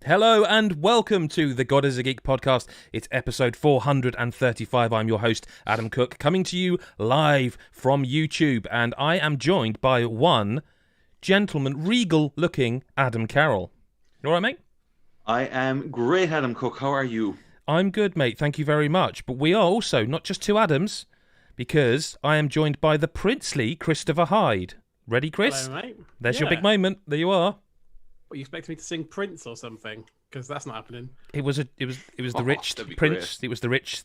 Hello and welcome to the God is a Geek podcast. It's episode 435. I'm your host, Adam Cook, coming to you live from YouTube. And I am joined by one gentleman, regal-looking Adam Carroll. You all right, mate? I am great, Adam Cook. How are you? I'm good, mate. Thank you very much. But we are also not just two Adams, because I am joined by the princely Christopher Hyde. Ready, Chris? Hello, mate. There's your big moment. There you are. What, you expect me to sing Prince or something? Because that's not happening. It was the rich prince. Great. It was the rich.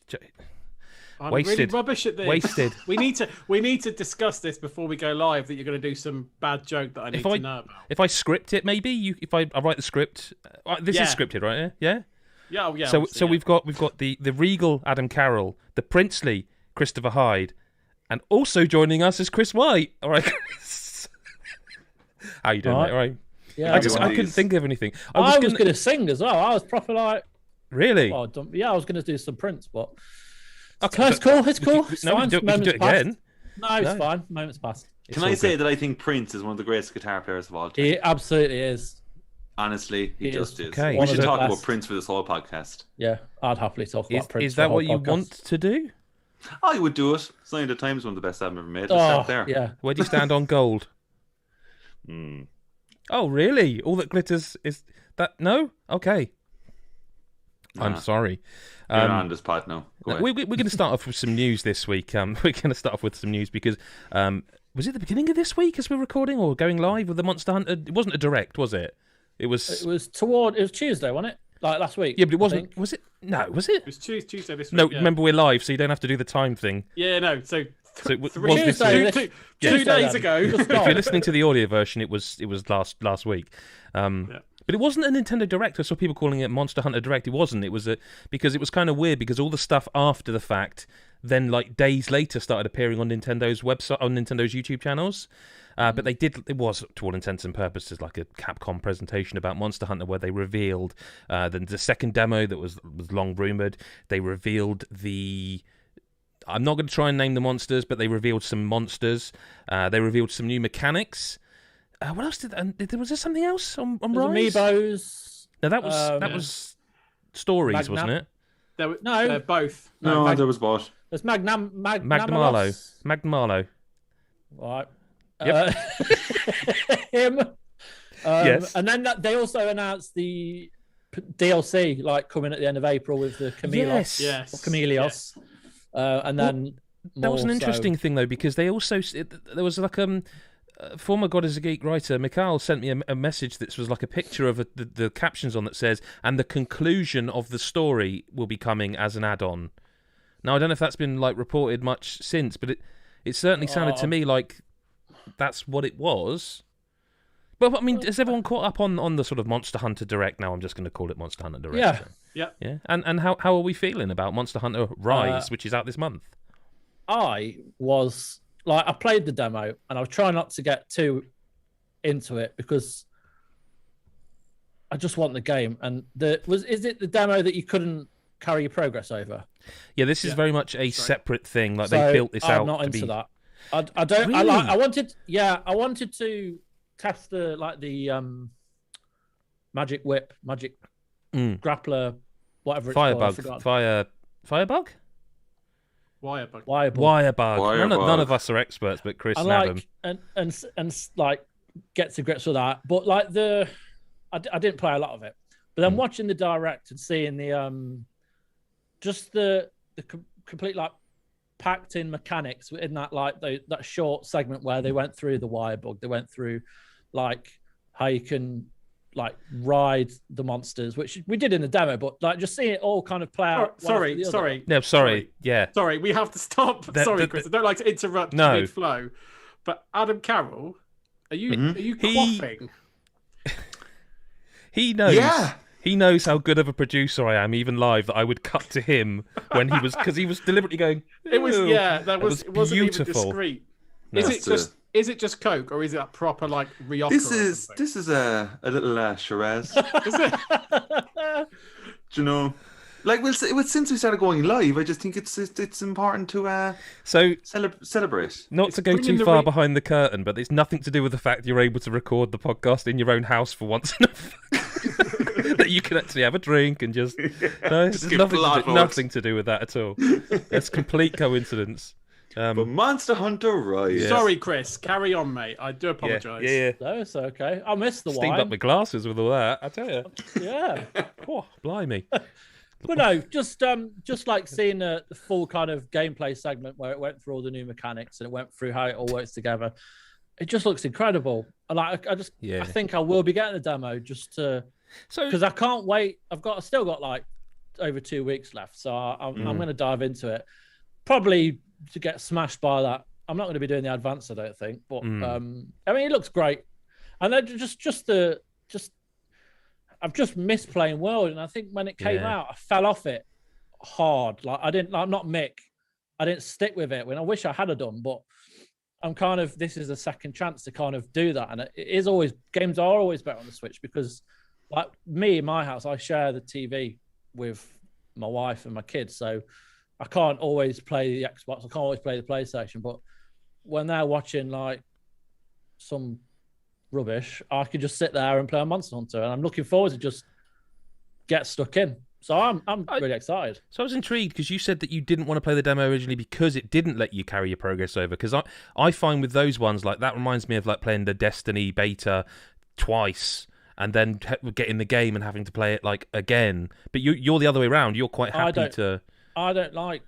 I'm Wasted. really rubbish at this. Wasted. We need to discuss this before we go live. That you're going to do some bad joke that I need to know about. If I script it, maybe if I write the script. This is scripted, right? Yeah. Yeah. Oh, yeah. So we've got the regal Adam Carroll, the princely Christopher Hyde, and also joining us is Chris White. All right, Chris. How you doing, mate? All right. Yeah, I couldn't think of anything. I was going to sing as well. I was proper like, really? well, I was going to do some Prince, but okay, it's cool. It's cool. It's no, fine. we can do it again. No, it's fine. Moments past. Can I say that I think Prince is one of the greatest guitar players of all time? He absolutely is. Honestly, he just is. Okay. We should talk best. about Prince for this whole podcast. Yeah, I'd happily talk about Prince. Is that what you want to do? I would do it. Sign of the Times, one of the best I've ever made. Let's start there. Yeah. Where do you stand on gold? Oh, really? All that glitters is that? No? Okay. Nah. I'm sorry. You're on this pod now. Go ahead. We're going to start off with some news this week. We're going to start off with some news because was it the beginning of this week as we're recording or going live with the Monster Hunter? It wasn't a direct, was it? It was Tuesday, wasn't it? Like last week. Yeah, but it wasn't. Was it? No, was it? It was Tuesday this week. No, yeah. Remember we're live, so you don't have to do the time thing. Yeah, no. So it was three, this Tuesday, week. two days ago. If you're listening to the audio version, it was last week. But it wasn't a Nintendo Direct. I saw people calling it Monster Hunter Direct. It wasn't. It was because it was kind of weird because all the stuff after the fact, then like days later, started appearing on Nintendo's website, on Nintendo's YouTube channels. But they did. It was, to all intents and purposes, like a Capcom presentation about Monster Hunter where they revealed the second demo that was long rumored. They revealed the. I'm not going to try and name the monsters, but they revealed some monsters. They revealed some new mechanics. What else was there something else on Rise? Amiibos. No, that was stories, wasn't it? Both. No, there was both. There's Magnum Magnamalo. Right. Yep. Him. Yes. And then they also announced the DLC coming at the end of April with the Camellios. Yes. Or Camellios. And then that was an interesting thing though because they also there was like former God is a Geek writer Mikhail sent me a message that was like a picture of the captions on that says, and the conclusion of the story will be coming as an add-on. Now I don't know if that's been reported much since, but it certainly sounded to me like that's what it was. But I mean, has everyone caught up on the sort of Monster Hunter Direct now? I'm just going to call it Monster Hunter Direct. Yeah. So. Yeah. And how are we feeling about Monster Hunter Rise, which is out this month? I was I played the demo and I was trying not to get too into it because I just want the game. And is it the demo that you couldn't carry your progress over? Yeah, this is very much a separate thing. Like they built this out. I'm not into that. I don't. Really? I wanted to test the magic whip, magic grappler, whatever it's called. Firebug. Wirebug. None of us are experts, but Chris and Adam. And like get to grips with that. But like I didn't play a lot of it. But then watching the direct and seeing the just the complete like packed in mechanics in that like that short segment where they went through the Wirebug, they went through like how you can like ride the monsters, which we did in the demo, but like just seeing it all kind of play out. Sorry. Yeah. Sorry, we have to stop. Chris, I don't like to interrupt mid-flow. But Adam Carroll, are you quaffing? He knows. Yeah. He knows how good of a producer I am, even live, that I would cut to him when because he was deliberately going. It was it wasn't beautiful. even discreet. No. Is it just Coke or is it a proper like Rioja? This is a little Shiraz. Is it? Do you know? Like, since we started going live, I just think it's important to celebrate. Not to go too far behind the curtain, but it's nothing to do with the fact you're able to record the podcast in your own house for once in a that you can actually have a drink and just nothing to do with that at all. It's complete coincidence. But Monster Hunter Rise. Sorry, Chris. Carry on, mate. I do apologise. Yeah. No, it's okay. I missed the wine. Steamed up my glasses with all that, I tell you. Yeah. Oh, blimey. But no, just like seeing the full kind of gameplay segment where it went through all the new mechanics and it went through how it all works together. It just looks incredible. And like I think I will be getting a demo just to because I can't wait. I've still got like over 2 weeks left, so I'm going to dive into it. Probably to get smashed by that. I'm not going to be doing the advance, I don't think. But I mean, it looks great, and then I've just missed playing World, and I think when it came out, I fell off it hard. Like I'm not Mick. I didn't stick with it when I wish I had done, but I'm kind of this is a second chance to kind of do that, and it is always games are always better on the Switch because, like me in my house, I share the TV with my wife and my kids, so I can't always play the Xbox. I can't always play the PlayStation, but when they're watching like some rubbish, I could just sit there and play a Monster Hunter, and I'm looking forward to just get stuck in. So I'm really excited. So I was intrigued because you said that you didn't want to play the demo originally because it didn't let you carry your progress over. Because I find with those ones, like that reminds me of like playing the Destiny beta twice and then getting the game and having to play it like again. But you're the other way around. You're quite happy to. I don't like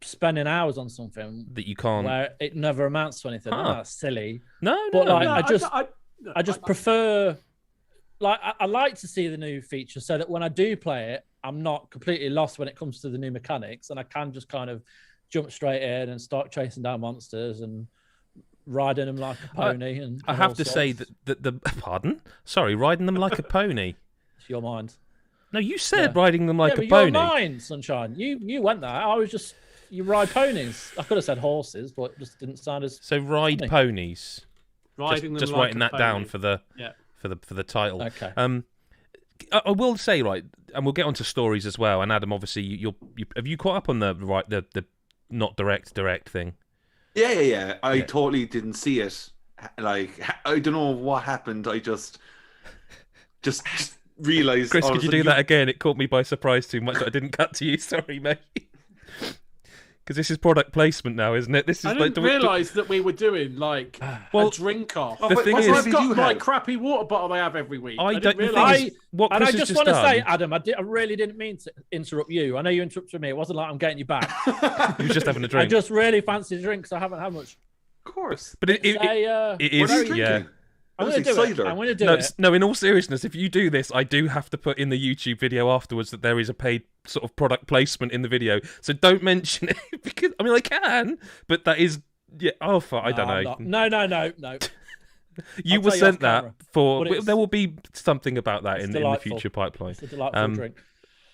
spending hours on something that you can't where it never amounts to anything. Oh, that's silly. But I just prefer. Like I like to see the new features so that when I do play it, I'm not completely lost when it comes to the new mechanics, and I can just kind of jump straight in and start chasing down monsters and riding them like a pony. I have to say that the pardon, sorry, riding them like a pony. It's your mind. No, you said riding them like a but pony. Your mind, sunshine. You went there. I was just you ride ponies. I could have said horses, but it just didn't sound as so. Ride funny. Ponies. Riding them just like writing that pony. down for the for the title. Okay. I will say right, and we'll get onto stories as well. And Adam, obviously, you have you caught up on the not direct thing? Yeah. I totally didn't see it. Like I don't know what happened. I just realized. Chris, could you do that again? It caught me by surprise too much. I didn't cut to you. Sorry, mate. Because this is product placement now, isn't it? This is. I didn't realise that we were doing like a drink off. The thing is, I've got my crappy water bottle I have every week. I didn't don't realise. What and Chris I just has want to done, say, Adam, I really didn't mean to interrupt you. I know you interrupted me. It wasn't like I'm getting you back. you were just having a drink. I just really fancy a drink, so I haven't had much. Of course, but it is. Yeah. I'm going to do it. I'm going to do it. No, in all seriousness, if you do this, I do have to put in the YouTube video afterwards that there is a paid sort of product placement in the video. So don't mention it because I mean I can, but that is I don't know. No. You were sent that for. There will be something about that in the delightful. future pipeline. It's a delightful drink.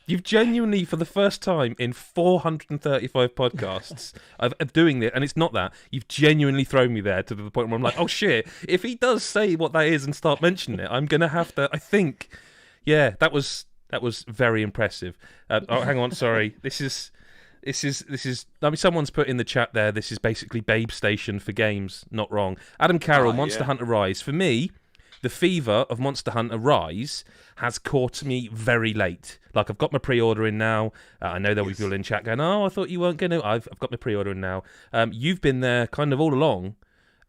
You've genuinely, for the first time in 435 podcasts of doing this, and it's not that, you've genuinely thrown me there to the point where I'm like, oh shit, if he does say what that is and start mentioning it, I'm going to have to, I think, Yeah, that was very impressive. Hang on, sorry. This is. I mean, someone's put in the chat there. This is basically Babe Station for games. Not wrong. Adam Carroll, Monster Hunter Rise. For me, the fever of Monster Hunter Rise has caught me very late. Like, I've got my pre-order in now. I know there'll be people in chat going, "Oh, I thought you weren't going to." I've got my pre-order in now. You've been there kind of all along,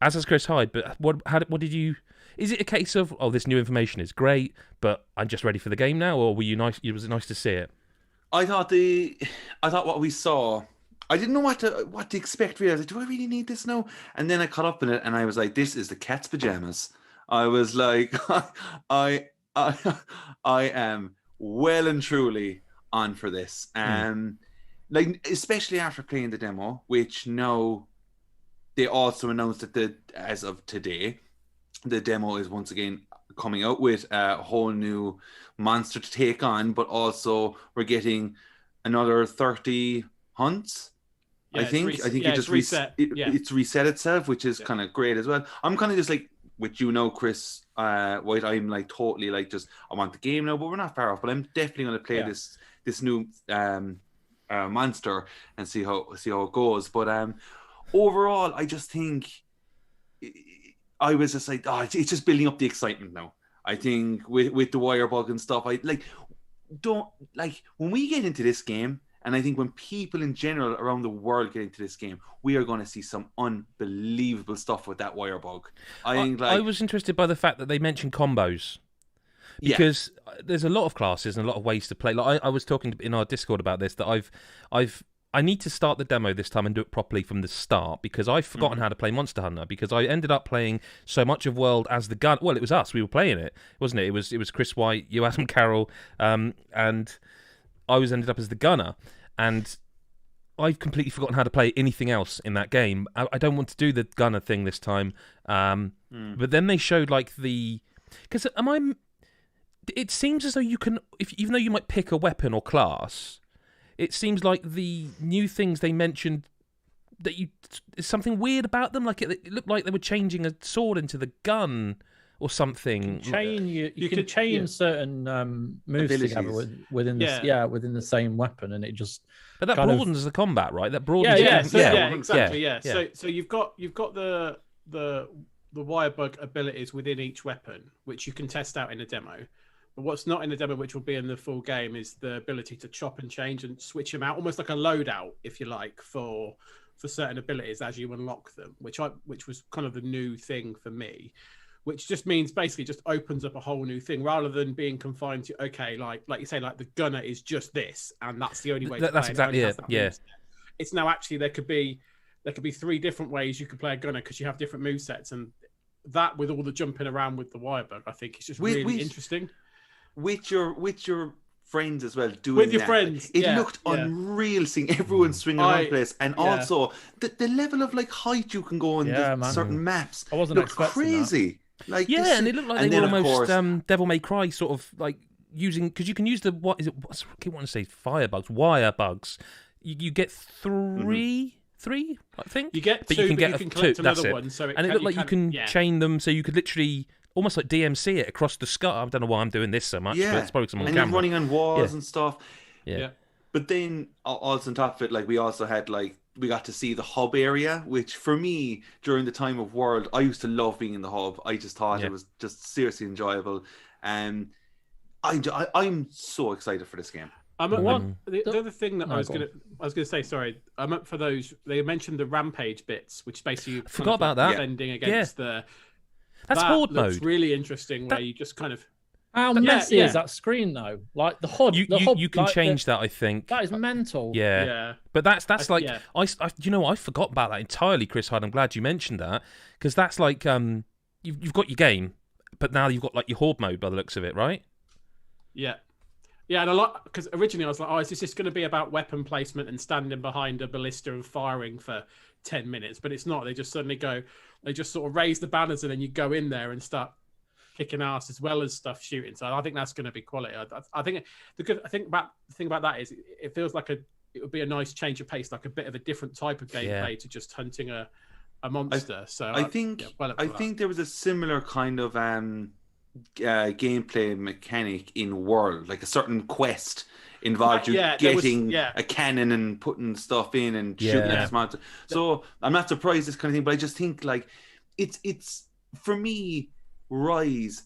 as has Chris Hyde. But what did you? Is it a case of, oh, this new information is great, but I'm just ready for the game now, or were you nice? Was it nice to see it? I thought what we saw, I didn't know what to expect. Really, I was like, do I really need this now? And then I caught up in it, and I was like, this is the cat's pajamas. I was like, I am well and truly on for this, like especially after playing the demo, which now they also announced that as of today, the demo is once again coming out with a whole new monster to take on, but also we're getting another 30 hunts. Yeah, I think it just reset. It's reset itself, which is kind of great as well. I'm kind of just like with Chris White. I'm like totally like just I want the game now, but we're not far off. But I'm definitely going to play this new monster and see how it goes. But overall, I just think. I was just like, it's just building up the excitement now. I think with the wire bug and stuff, when we get into this game, and I think when people in general around the world get into this game, we are going to see some unbelievable stuff with that wire bug. I was interested by the fact that they mentioned combos. Because there's a lot of classes and a lot of ways to play. Like I was talking in our Discord about this, that I need to start the demo this time and do it properly from the start, because I've forgotten how to play Monster Hunter, because I ended up playing so much of World as the gun. Well, it was us. We were playing it, wasn't it? It was Chris White, you, Adam Carroll, and I ended up as the gunner. And I've completely forgotten how to play anything else in that game. I don't want to do the gunner thing this time. But then they showed like because it seems as though you can, even though you might pick a weapon or class. It seems like the new things they mentioned that there's something weird about them. Like it looked like they were changing a sword into the gun or something. You can chain certain moves abilities together within the same weapon, and it just. But that broadens the combat, right? That broadens. Exactly. Yeah. So you've got the wire bug abilities within each weapon, which you can test out in a demo. But what's not in the demo, which will be in the full game, is the ability to chop and change and switch them out, almost like a loadout, if you like, for certain abilities as you unlock them, which was kind of the new thing for me, which just means basically just opens up a whole new thing rather than being confined to like you say, like the gunner is just this and that's the only way. That's exactly it. Yeah, it's now actually there could be 3 different ways you can play a gunner because you have different movesets, and that with all the jumping around with the wire bug, I think it's just really interesting. With your friends as well, friends. It looked unreal seeing everyone swinging around place, and also the level of like height you can go in certain maps. I wasn't expecting crazy. Like and it looked like they were almost Devil May Cry sort of like using, because you can use the I keep wanting to say wire bugs. You get 3. 3, I think. You get 2, but you can collect another one. So it looked like you can chain them, so you could literally. Almost like DMC it across the sky. I don't know why I'm doing this so much, but it's probably some on camera. And running on walls and stuff. Yeah. But then, also on top of it, like we also had we got to see the hub area, which for me, during the time of World, I used to love being in the hub. I just thought it was just seriously enjoyable. And I'm so excited for this game. The other thing that I was gonna say, sorry, I'm up for those. They mentioned the rampage bits, which basically forgot about that. Defending against the. That's horde mode. It's really interesting where you just kind of. How messy is that screen though? Like the HUD. You can change that. I think that is mental. Yeah. But that's like I forgot about that entirely, Chris Hyde. I'm glad you mentioned that, because that's like you've got your game, but now you've got like your horde mode by the looks of it, right? Yeah. Yeah, and a lot, because originally I was like, is this just going to be about weapon placement and standing behind a ballista and firing for 10 minutes? But it's not. They just suddenly they just sort of raise the banners and then you go in there and start kicking ass as well as stuff shooting. So I think that's going to be quality. I think the thing about that is it feels like it would be a nice change of pace, like a bit of a different type of gameplay to just hunting a monster. I think there was a similar kind of gameplay mechanic in World, like a certain quest involved you getting a cannon and putting stuff in and shooting at this monster. So I'm not surprised this kind of thing, but I just think like it's for me, Rise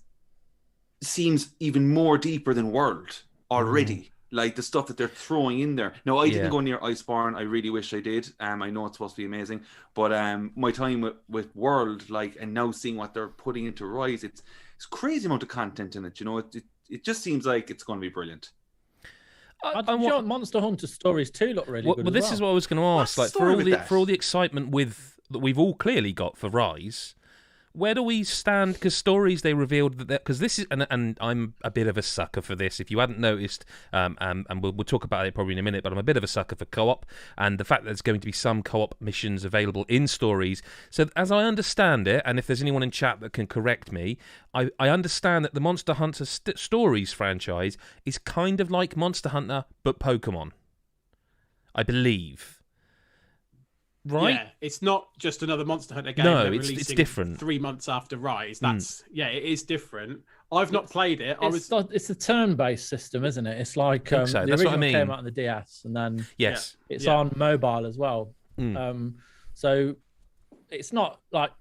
seems even more deeper than World already. Like the stuff that they're throwing in there. Now, I didn't go near Iceborne. I really wish I did. I know it's supposed to be amazing, but my time with World, like, and now seeing what they're putting into Rise, it's crazy amount of content in it. You know, it just seems like it's going to be brilliant. Monster Hunter Stories 2 look really good. Well, this is what I was going to ask. Like for all the excitement that we've all clearly got for Rise, where do we stand? Because Stories, they revealed that because this is, and I'm a bit of a sucker for this. If you hadn't noticed, and we'll talk about it probably in a minute, but I'm a bit of a sucker for co-op, and the fact that there's going to be some co-op missions available in Stories. So as I understand it, and if there's anyone in chat that can correct me, I understand that the Monster Hunter Stories franchise is kind of like Monster Hunter but Pokemon, I believe. Right? Yeah, it's not just another Monster Hunter game. No, it's different. 3 months after Rise. That's it is different. I've not played it. It's a turn-based system, isn't it? It's like so. The That's original what I mean. came out on the DS, and then it's on mobile as well. So it's not like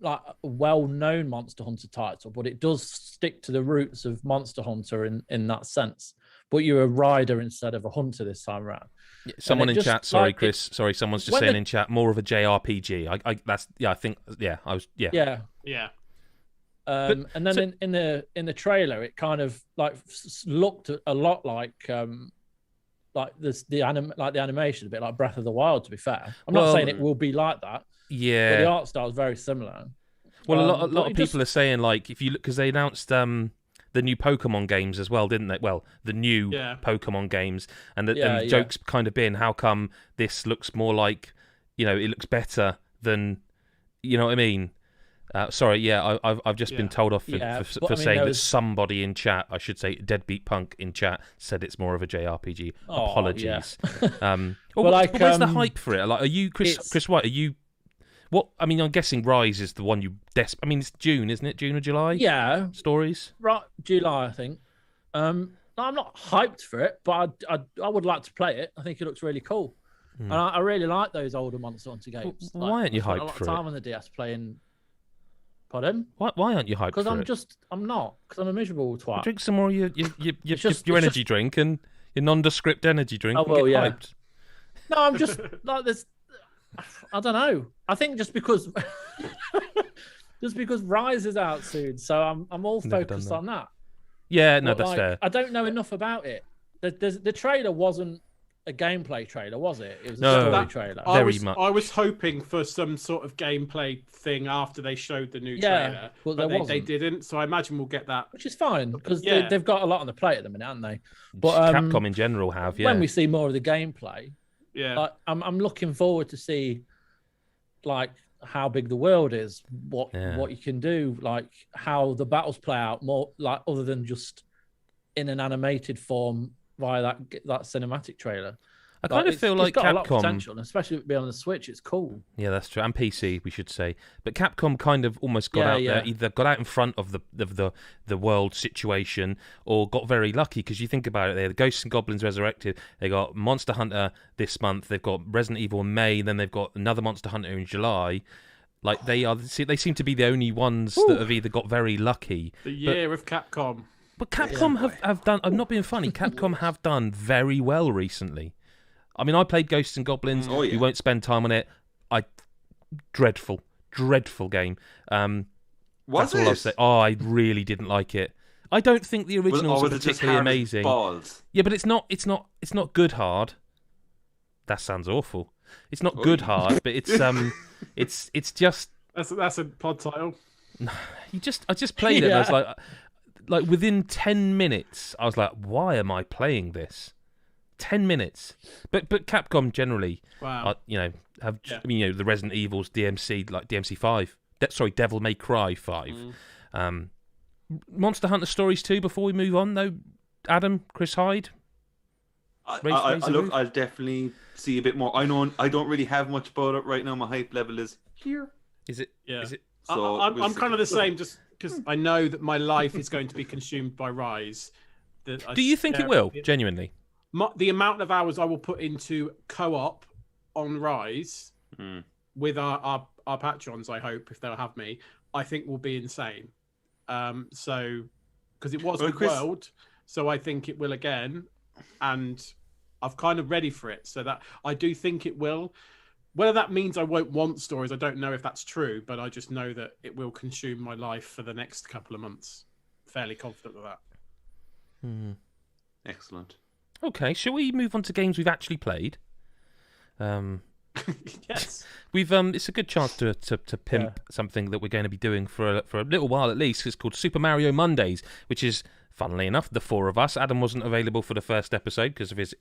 a well-known Monster Hunter title, but it does stick to the roots of Monster Hunter in that sense. But you're a rider instead of a hunter this time around. Someone in chat, sorry, Chris. Sorry, someone's just saying in chat more of a JRPG. And then in the trailer, it kind of like looked a lot like the animation, a bit like Breath of the Wild. To be fair, I'm not saying it will be like that. Yeah, but the art style is very similar. Well, a lot of people are saying like if you look because they announced the new Pokemon games as well, didn't they? Well, the new Pokemon games, and the joke's kind of been, how come this looks more like, it looks better than, you know what I mean? Sorry, I've just been told off for saying that somebody in chat, I should say Deadbeat Punk in chat, said it's more of a JRPG. Apologies. Where's the hype for it? Like, are you Chris White? Are you? What I mean, I'm guessing Rise is the one you I mean, it's June, isn't it? June or July? Yeah. Stories? Right, July, I think. I'm not hyped for it, but I would like to play it. I think it looks really cool. And I really like those older Monster Hunter games. Why aren't you hyped for it? A lot of time on the DS playing. Pardon? Why aren't you hyped for it? Because I'm not. Because I'm a miserable twat. Drink some more of your energy drink and your nondescript energy drink. Oh, well, yeah. Hyped. No, I'm just like this. I don't know. I think just because Rise is out soon, so I'm all focused on that. Yeah, no, that's fair. I don't know enough about it. The trailer wasn't a gameplay trailer, was it? It was a story trailer. I was hoping for some sort of gameplay thing after they showed the new trailer, but they didn't. So I imagine we'll get that, which is fine because they've got a lot on the plate at the minute, haven't they? But Capcom in general have. Yeah. When we see more of the gameplay. Yeah, like, I'm looking forward to see like how big the world is, what you can do, like how the battles play out more, like other than just in an animated form via that cinematic trailer. I kind of feel like got Capcom, a lot of potential, especially being on the Switch. It's cool. Yeah, that's true, and PC we should say. But Capcom kind of almost got out there, either got out in front of the world situation, or got very lucky. Because you think about it, they had Ghosts and Goblins Resurrected. They got Monster Hunter this month. They've got Resident Evil in May. Then they've got another Monster Hunter in July. Like they seem to be the only ones that have either got very lucky. The year of Capcom. But Capcom have done. I'm not being funny. Capcom have done very well recently. I mean, I played Ghosts and Goblins. We won't spend time on it. Dreadful game. That's all I'll say. Oh, I really didn't like it. I don't think the originals are particularly amazing. Balls? Yeah, but it's not good hard. That sounds awful. It's not good hard, but it's it's just that's a pod title. I just played it. And I was like within 10 minutes, I was like, why am I playing this? 10 minutes, but Capcom generally, have the Resident Evil's DMC, like DMC 5. Devil May Cry 5. Monster Hunter Stories 2. Before we move on, though, Adam, Chris Hyde. I'll definitely see a bit more. I know I don't really have much about it right now. My hype level is here. Is it? Yeah. Is it? So I'm kind of the same. Just because I know that my life is going to be consumed by Rise. Do you think it will? Genuinely, the amount of hours I will put into co-op on Rise with our patrons, I hope, if they'll have me, I think will be insane. So because it was with World, so I think it will again, and I've kind of ready for it. So that I do think it will. Whether that means I won't want stories, I don't know if that's true, but I just know that it will consume my life for the next couple of months. Fairly confident of that. Excellent. Okay, shall we move on to games we've actually played? Yes. We've it's a good chance to pimp something that we're going to be doing for a little while at least. It's called Super Mario Mondays, which is, funnily enough, the four of us. Adam wasn't available for the first episode because of his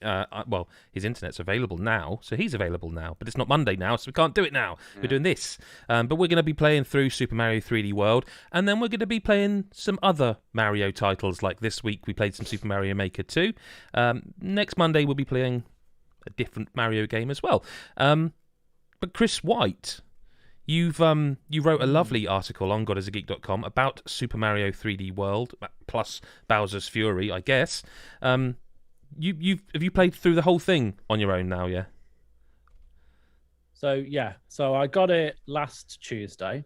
his internet's available now, so he's available now, but it's not Monday now, so we can't do it now. We're doing this, but we're going to be playing through Super Mario 3D World, and then we're going to be playing some other Mario titles. Like this week we played some Super Mario Maker 2. Next Monday we'll be playing a different Mario game as well. But Chris White, you wrote a lovely article on GodIsAGeek.com about Super Mario 3D World plus Bowser's Fury, I guess. Have you played through the whole thing on your own now? Yeah. So I got it last Tuesday,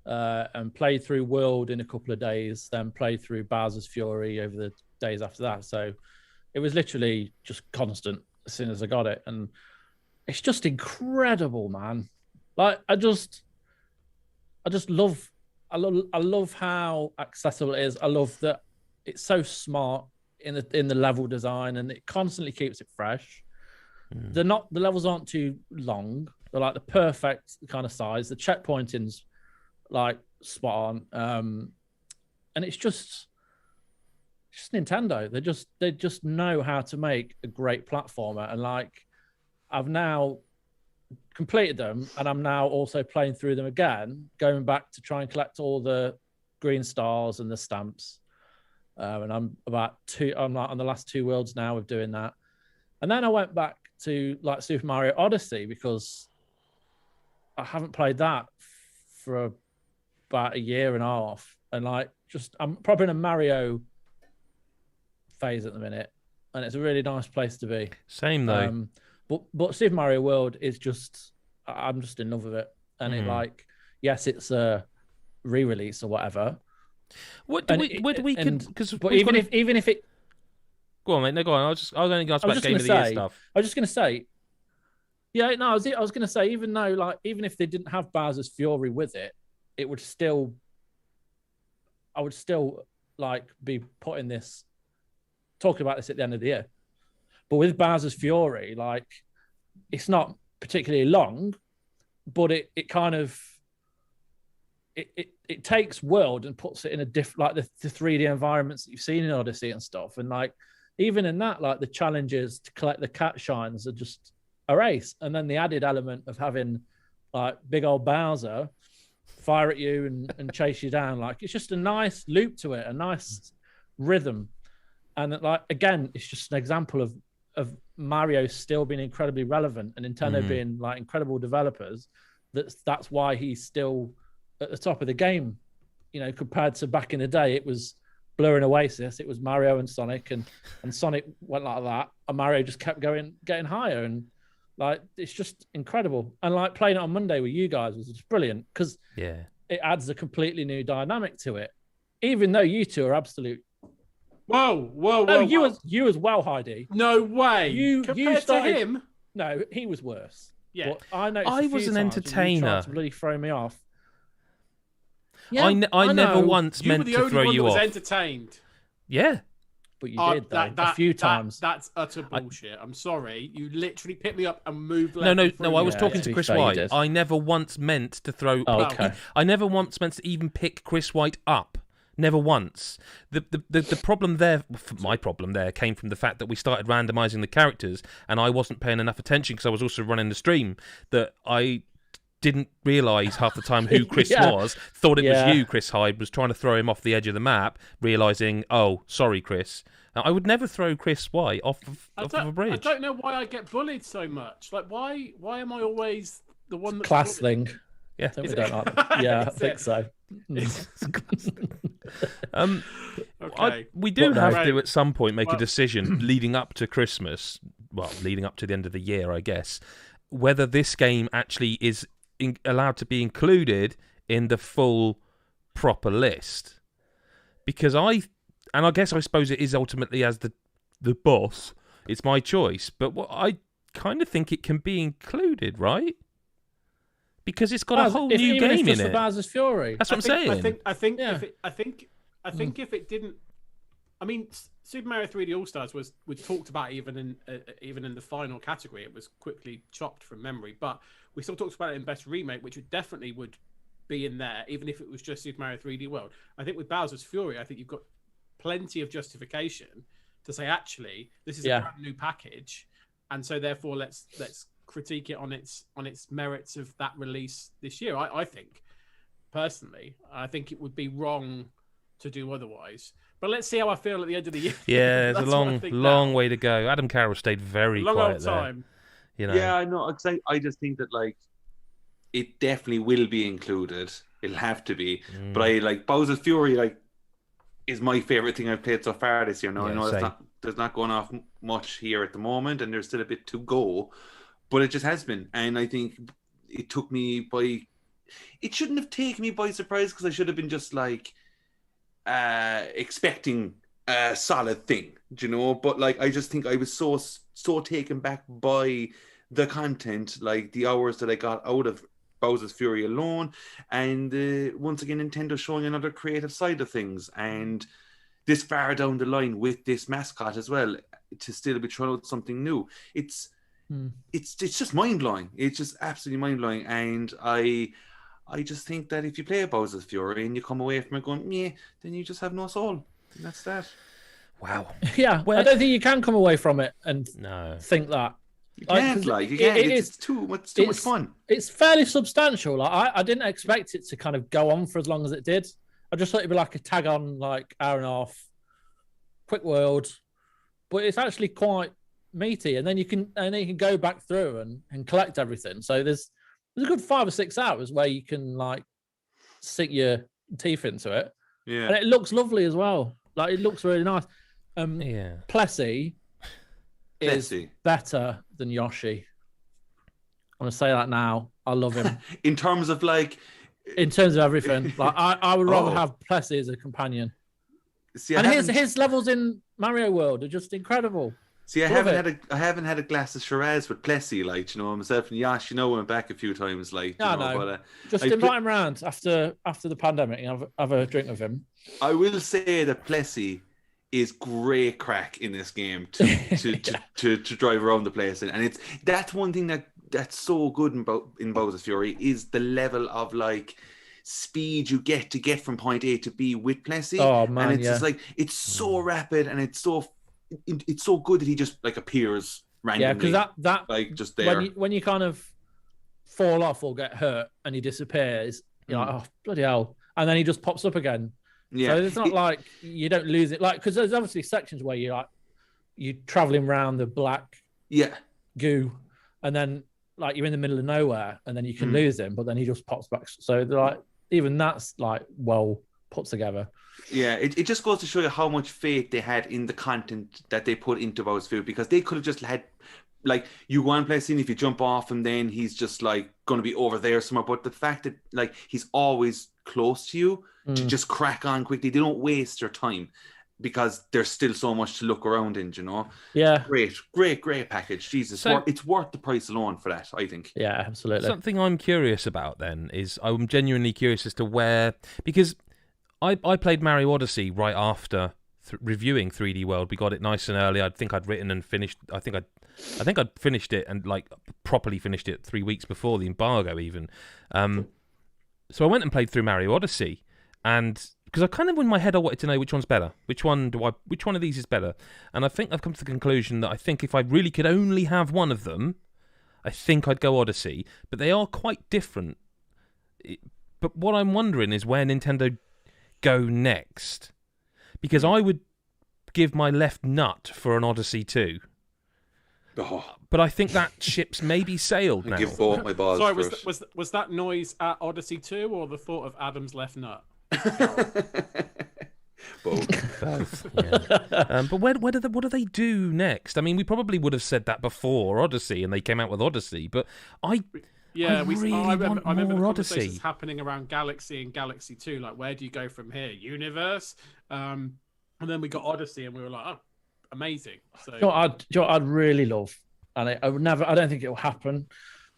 and played through World in a couple of days, then played through Bowser's Fury over the days after that. So it was literally just constant as soon as I got it, and it's just incredible, man. Like I love how accessible it is. I love that it's so smart in the level design, and it constantly keeps it fresh. The levels aren't too long. They're like the perfect kind of size. The checkpointing's like spot on. And it's just Nintendo. They just know how to make a great platformer. And like I've now completed them, and I'm now also playing through them again, going back to try and collect all the green stars and the stamps. And I'm on the last two worlds now of doing that. And then I went back to like Super Mario Odyssey because I haven't played that for about a year and a half. And like I'm probably in a Mario phase at the minute, and it's a really nice place to be. Same though. But Super Mario World is I'm just in love with it. And it like, yes, it's a re-release or whatever. But even if it... Go on, mate. No, go on. I was going to ask about Game of the Year stuff. I was just going to say, I was going to say, even if they didn't have Bowser's Fury with it, I would still like be talking about this at the end of the year. But with Bowser's Fury, like it's not particularly long, but it kind of it takes World and puts it in a different, like the 3D environments that you've seen in Odyssey and stuff. And like even in that, like the challenges to collect the cat shines are just a race. And then the added element of having like big old Bowser fire at you and chase you down, like it's just a nice loop to it, a nice rhythm. And like again, it's just an example of Mario still being incredibly relevant and Nintendo being like incredible developers. That's why he's still at the top of the game, compared to back in the day. It was Blur and Oasis, it was Mario and Sonic, and Sonic went like that, and Mario just kept getting higher, and like it's just incredible. And like playing it on Monday with you guys was just brilliant because it adds a completely new dynamic to it, even though you two are absolute. Whoa! You as well, Heidi. No way. You started to him. No, he was worse. Yeah, but I was an entertainer. To really throw me off. Yeah, I never once meant to throw you off. You were the only one that was entertained. Yeah, but you did though, a few times. That's utter bullshit. I'm sorry. You literally picked me up and moved. No. I was talking to Chris White. I never once meant to throw. Okay. I never once meant to even pick Chris White up. Never once. The problem there, my problem there, came from the fact that we started randomising the characters, and I wasn't paying enough attention because I was also running the stream. That I didn't realise half the time who Chris was. Thought it was you, Chris Hyde. Was trying to throw him off the edge of the map, realising, oh, sorry, Chris. Now, I would never throw Chris White off of a bridge. I don't know why I get bullied so much. Like, why am I always the one that's class thing? Yeah, we don't like them. Yeah, I think so. We do have to at some point make a decision leading up to Christmas. Well, leading up to the end of the year, I guess, whether this game actually is allowed to be included in the full proper list. Because I suppose it is ultimately as the boss, it's my choice. But I kind of think it can be included, right? Because it's got a whole new game in it. Bowser's Fury. That's what I'm saying. I think if it didn't, I mean, Super Mario 3D All Stars was talked about even in the final category. It was quickly chopped from memory, but we still talked about it in Best Remake, which definitely would be in there, even if it was just Super Mario 3D World. I think with Bowser's Fury, I think you've got plenty of justification to say, actually, this is a brand new package, and so therefore let's critique it on its merits of that release this year. I think, personally, I think it would be wrong to do otherwise. But let's see how I feel at the end of the year. Yeah, it's a long way to go. Adam Carroll stayed very quiet there. You know? Yeah, I know. I just think that it definitely will be included. It'll have to be. But I Bowser's Fury is my favorite thing I've played so far this year. Now I know there's not going off much here at the moment, and there's still a bit to go. But it just has been, and I think it took me by. It shouldn't have taken me by surprise because I should have been just expecting a solid thing, you know. But I just think I was so taken back by the content, the hours that I got out of Bowser's Fury alone, and once again Nintendo showing another creative side of things, and this far down the line with this mascot as well, to still be trying out something new. It's just mind blowing. It's just absolutely mind blowing, and I just think that if you play a Bowser's Fury and you come away from it going, yeah, then you just have no soul. And that's that. Wow. Yeah, well, I don't think you can come away from it and think that. You can't, it's too much fun. It's fairly substantial. I didn't expect it to kind of go on for as long as it did. I just thought it'd be like a tag on, hour and a half, quick world, but it's actually quite meaty. And then you can go back through and collect everything. So there's a good 5 or 6 hours where you can sink your teeth into it. Yeah, and it looks lovely as well. It looks really nice. Plessy is better than Yoshi. I'm gonna say that now. I love him. In terms of everything. I would rather have Plessy as a companion. See, his levels in Mario World are just incredible. See, I haven't had a glass of Shiraz with Plessy, myself and Yash, went back a few times, But, just invite him round after the pandemic and have a drink with him. I will say that Plessy is great crack in this game to drive around the place, and that's one thing that's so good in Bowser's Fury is the level of speed you get to get from point A to B with Plessy. Oh man, and it's just it's so rapid, and it's so good that he just appears randomly. Yeah, because that just there. When you kind of fall off or get hurt and he disappears, you're like, oh bloody hell, and then he just pops up again. Yeah, so it's not you don't lose it, because there's obviously sections where you're traveling around the black goo, and then you're in the middle of nowhere, and then you can lose him, but then he just pops back. So even that's well put together. Yeah, it just goes to show you how much faith they had in the content that they put into Bowser's Fury, because they could have just had you go and play a scene, if you jump off and then he's just going to be over there somewhere, but the fact that he's always close to you to just crack on quickly, they don't waste your time because there's still so much to look around in, Yeah, great package. Jesus, it's worth the price alone for that, I think. Yeah, absolutely. Something I'm curious about then is I'm genuinely curious as to where, because I played Mario Odyssey right after reviewing 3D World. We got it nice and early. I think I'd written and finished. I think I'd finished it and properly finished it 3 weeks before the embargo even. So I went and played through Mario Odyssey, and because I kind of in my head I wanted to know which one's better. Which one of these is better? And I think I've come to the conclusion that I think if I really could only have one of them, I think I'd go Odyssey. But they are quite different. But what I'm wondering is where Nintendo go next, because I would give my left nut for an Odyssey 2. But I think that ship's maybe sailed now. Give both my balls. Sorry, was that noise at Odyssey 2 or the thought of Adam's left nut? Both. Yeah. But what do they do next? I mean, we probably would have said that before Odyssey, and they came out with Odyssey. But I remember the Odyssey conversations happening around Galaxy and Galaxy 2. Like, where do you go from here? Universe. And then we got Odyssey, and we were like, oh, amazing. So, you know what I'd really love, and I don't think it will happen,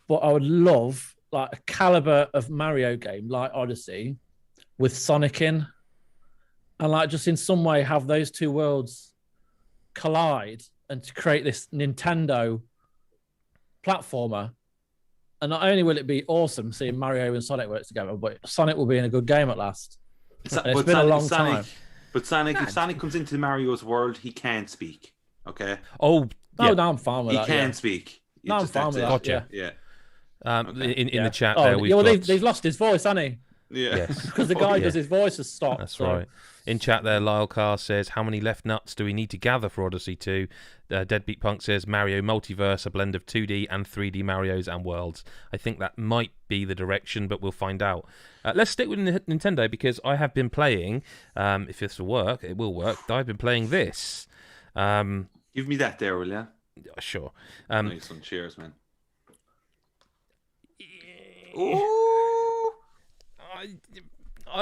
but I would love like a caliber of Mario game like Odyssey with Sonic in, and like just in some way have those two worlds collide and to create this Nintendo platformer. And not only will it be awesome seeing Mario and Sonic work together, but Sonic will be in a good game at last. It's been a long time. But Sonic, if Sonic comes into Mario's world, he can't speak. Okay. Oh, no, I'm fine with that. He can speak. No, I'm fine with that. Gotcha. Yeah. In the chat they've lost his voice, hasn't he? Yeah. Yes. Because the guy does his voice has stopped. That's right. In chat there, Lyle Carr says, how many left nuts do we need to gather for Odyssey 2? Deadbeat Punk says, Mario Multiverse, a blend of 2D and 3D Marios and worlds. I think that might be the direction, but we'll find out. Let's stick with Nintendo, because I have been playing, if this will work, it will work. I've been playing this. Give me that there, will you? Sure. Nice one. Cheers, man. Ooh.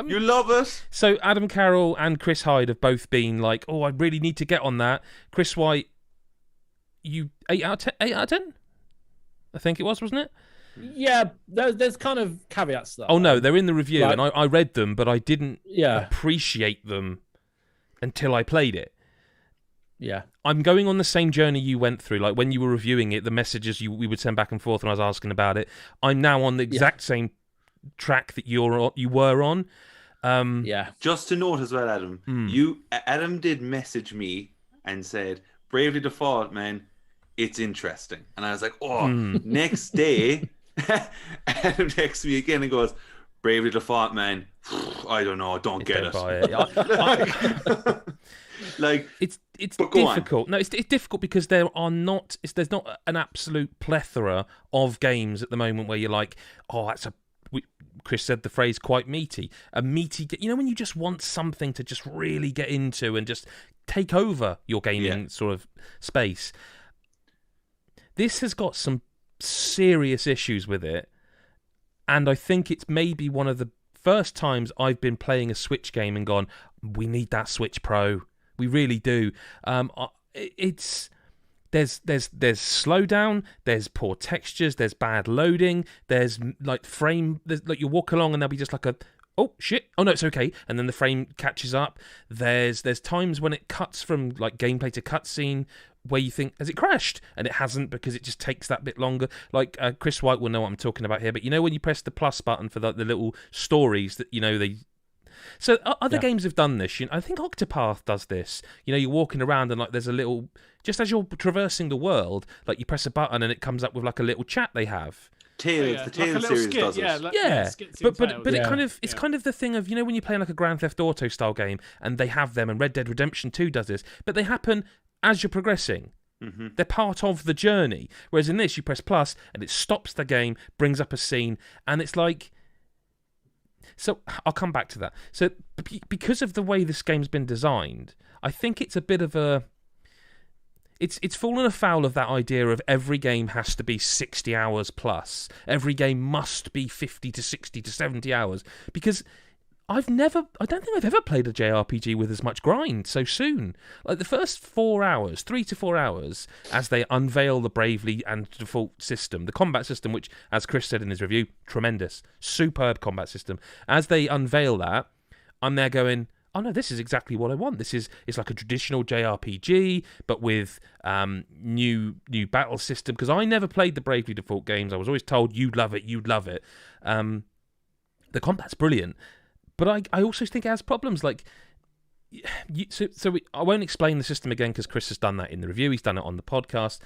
You love it. So Adam Carroll and Chris Hyde have both been like, oh, I really need to get on that. Chris White, you 8 out of 10? I think it was, wasn't it? Yeah, there's kind of caveats to that. Oh, no, they're in the review, and I read them, but I didn't appreciate them until I played it. Yeah. I'm going on the same journey you went through. Like, when you were reviewing it, the messages we would send back and forth when I was asking about it, I'm now on the exact same track that you were on. Just to note as well, Adam, Adam did message me and said, Bravely Default, man, it's interesting. And I was like, next day, Adam texts me again and goes, Bravely Default, man, I don't know, don't get it. Like, it's difficult. No, it's difficult because there's not an absolute plethora of games at the moment where you're like, Chris said the phrase quite meaty. A meaty, you know, when you just want something to just really get into and just take over your gaming sort of space. This has got some serious issues with it, and I think it's maybe one of the first times I've been playing a Switch game and gone, we need that Switch Pro. We really do. There's slowdown, there's poor textures, there's bad loading, there's like you walk along and there'll be just like oh shit, oh no, it's okay, and then the frame catches up. There's times when it cuts from like gameplay to cutscene where you think, has it crashed? And it hasn't, because it just takes that bit longer. Like Chris White will know what I'm talking about here, but you know when you press the plus button for the little stories that, you know, they... So other games have done this. I think Octopath does this. You know, you're walking around and like there's a little, just as you're traversing the world, like you press a button and it comes up with like a little chat they have. The Tales series does it. But it kind of, it's kind of the thing of, you know, when you're playing like a Grand Theft Auto style game and they have them, and Red Dead Redemption 2 does this, but they happen as you're progressing. Mm-hmm. They're part of the journey. Whereas in this, you press plus and it stops the game, brings up a scene, and it's like... So I'll come back to that. So because of the way this game's been designed, I think it's a bit of a... It's fallen afoul of that idea of every game has to be 60 hours plus. Every game must be 50 to 60 to 70 hours. Because I don't think I've ever played a JRPG with as much grind so soon. Like the first 3 to 4 hours, as they unveil the Bravely and Default system, the combat system, which, as Chris said in his review, tremendous, superb combat system. As they unveil that, I'm there going, oh no, this is exactly what I want. It's like a traditional JRPG, but with new battle system. Because I never played the Bravely Default games. I was always told, you'd love it. The combat's brilliant. But I also think it has problems. Like, I won't explain the system again because Chris has done that in the review. He's done it on the podcast.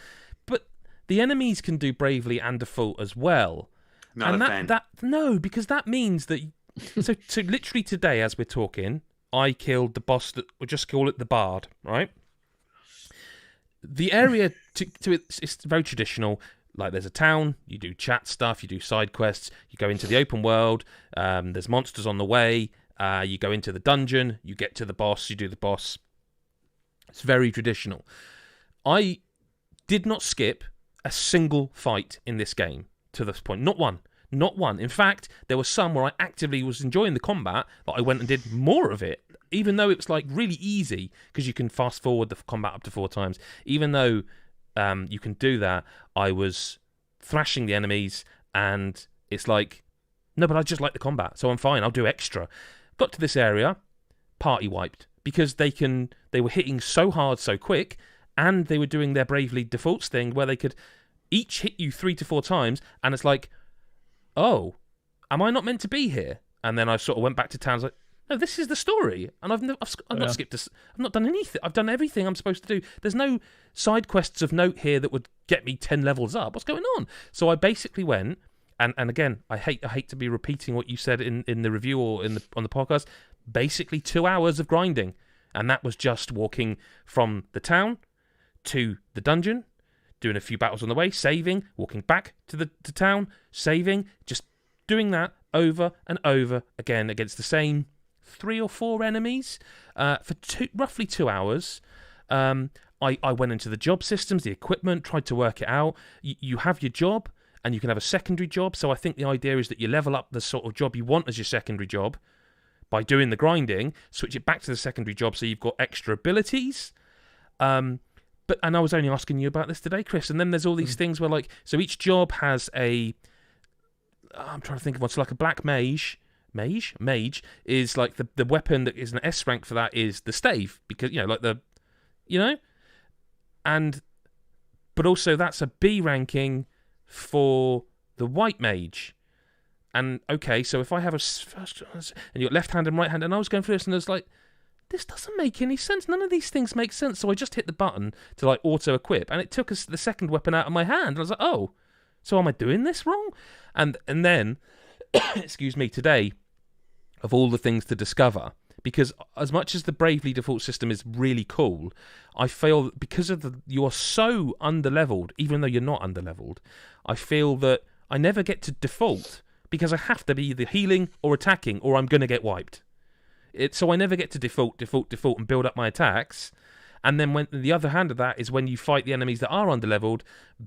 But the enemies can do Bravely and Default as well. No, because that means that... So literally today, as we're talking, I killed the boss, we'll just call it the Bard, right? the area to it's very traditional. Like there's a town, you do chat stuff, you do side quests, you go into the open world. There's monsters on the way. You go into the dungeon, you get to the boss, you do the boss. It's very traditional. I did not skip a single fight in this game to this point. Not one. Not one. In fact, there were some where I actively was enjoying the combat, but I went and did more of it, even though it was like really easy because you can fast forward the combat up to 4 times. Even though you can do that, I was thrashing the enemies, and it's like, no, but I just like the combat, so I'm fine. I'll do extra. Got to this area, party wiped because they were hitting so hard so quick, and they were doing their Bravely Defaults thing where they could each hit you 3 to 4 times, and it's like, oh, am I not meant to be here? And then I sort of went back to town. I was like, no, this is the story, and I've not skipped this. I've not done anything. I've done everything I'm supposed to do. There's no side quests of note here that would get me 10 levels up. What's going on? So I basically went, and again, I hate to be repeating what you said in the review or on the podcast. Basically, 2 hours of grinding, and that was just walking from the town to the dungeon, doing a few battles on the way, saving, walking back to the town, saving, just doing that over and over again against the same 3 or 4 enemies for roughly 2 hours. I went into the job systems, the equipment, tried to work it out. You have your job, and you can have a secondary job. So I think the idea is that you level up the sort of job you want as your secondary job by doing the grinding, switch it back to the secondary job so you've got extra abilities. And I was only asking you about this today, Chris. And then there's all these things where, like, so each job has I'm trying to think of one. So like a black mage is like the weapon that is an S rank for that is the stave, because but also that's a B ranking for the white mage. And okay, so if I have and you got left hand and right hand, and I was going through this and I was like, this doesn't make any sense. None of these things make sense. So I just hit the button to like auto equip, and it took us the second weapon out of my hand. And I was like, oh, so am I doing this wrong? And then, excuse me, today, of all the things to discover, because as much as the Bravely Default system is really cool, I feel because of you are so underleveled, even though you're not underleveled, I feel that I never get to default because I have to be either healing or attacking, or I'm going to get wiped. So I never get to default, and build up my attacks. And then when the other hand of that is when you fight the enemies that are underleveled,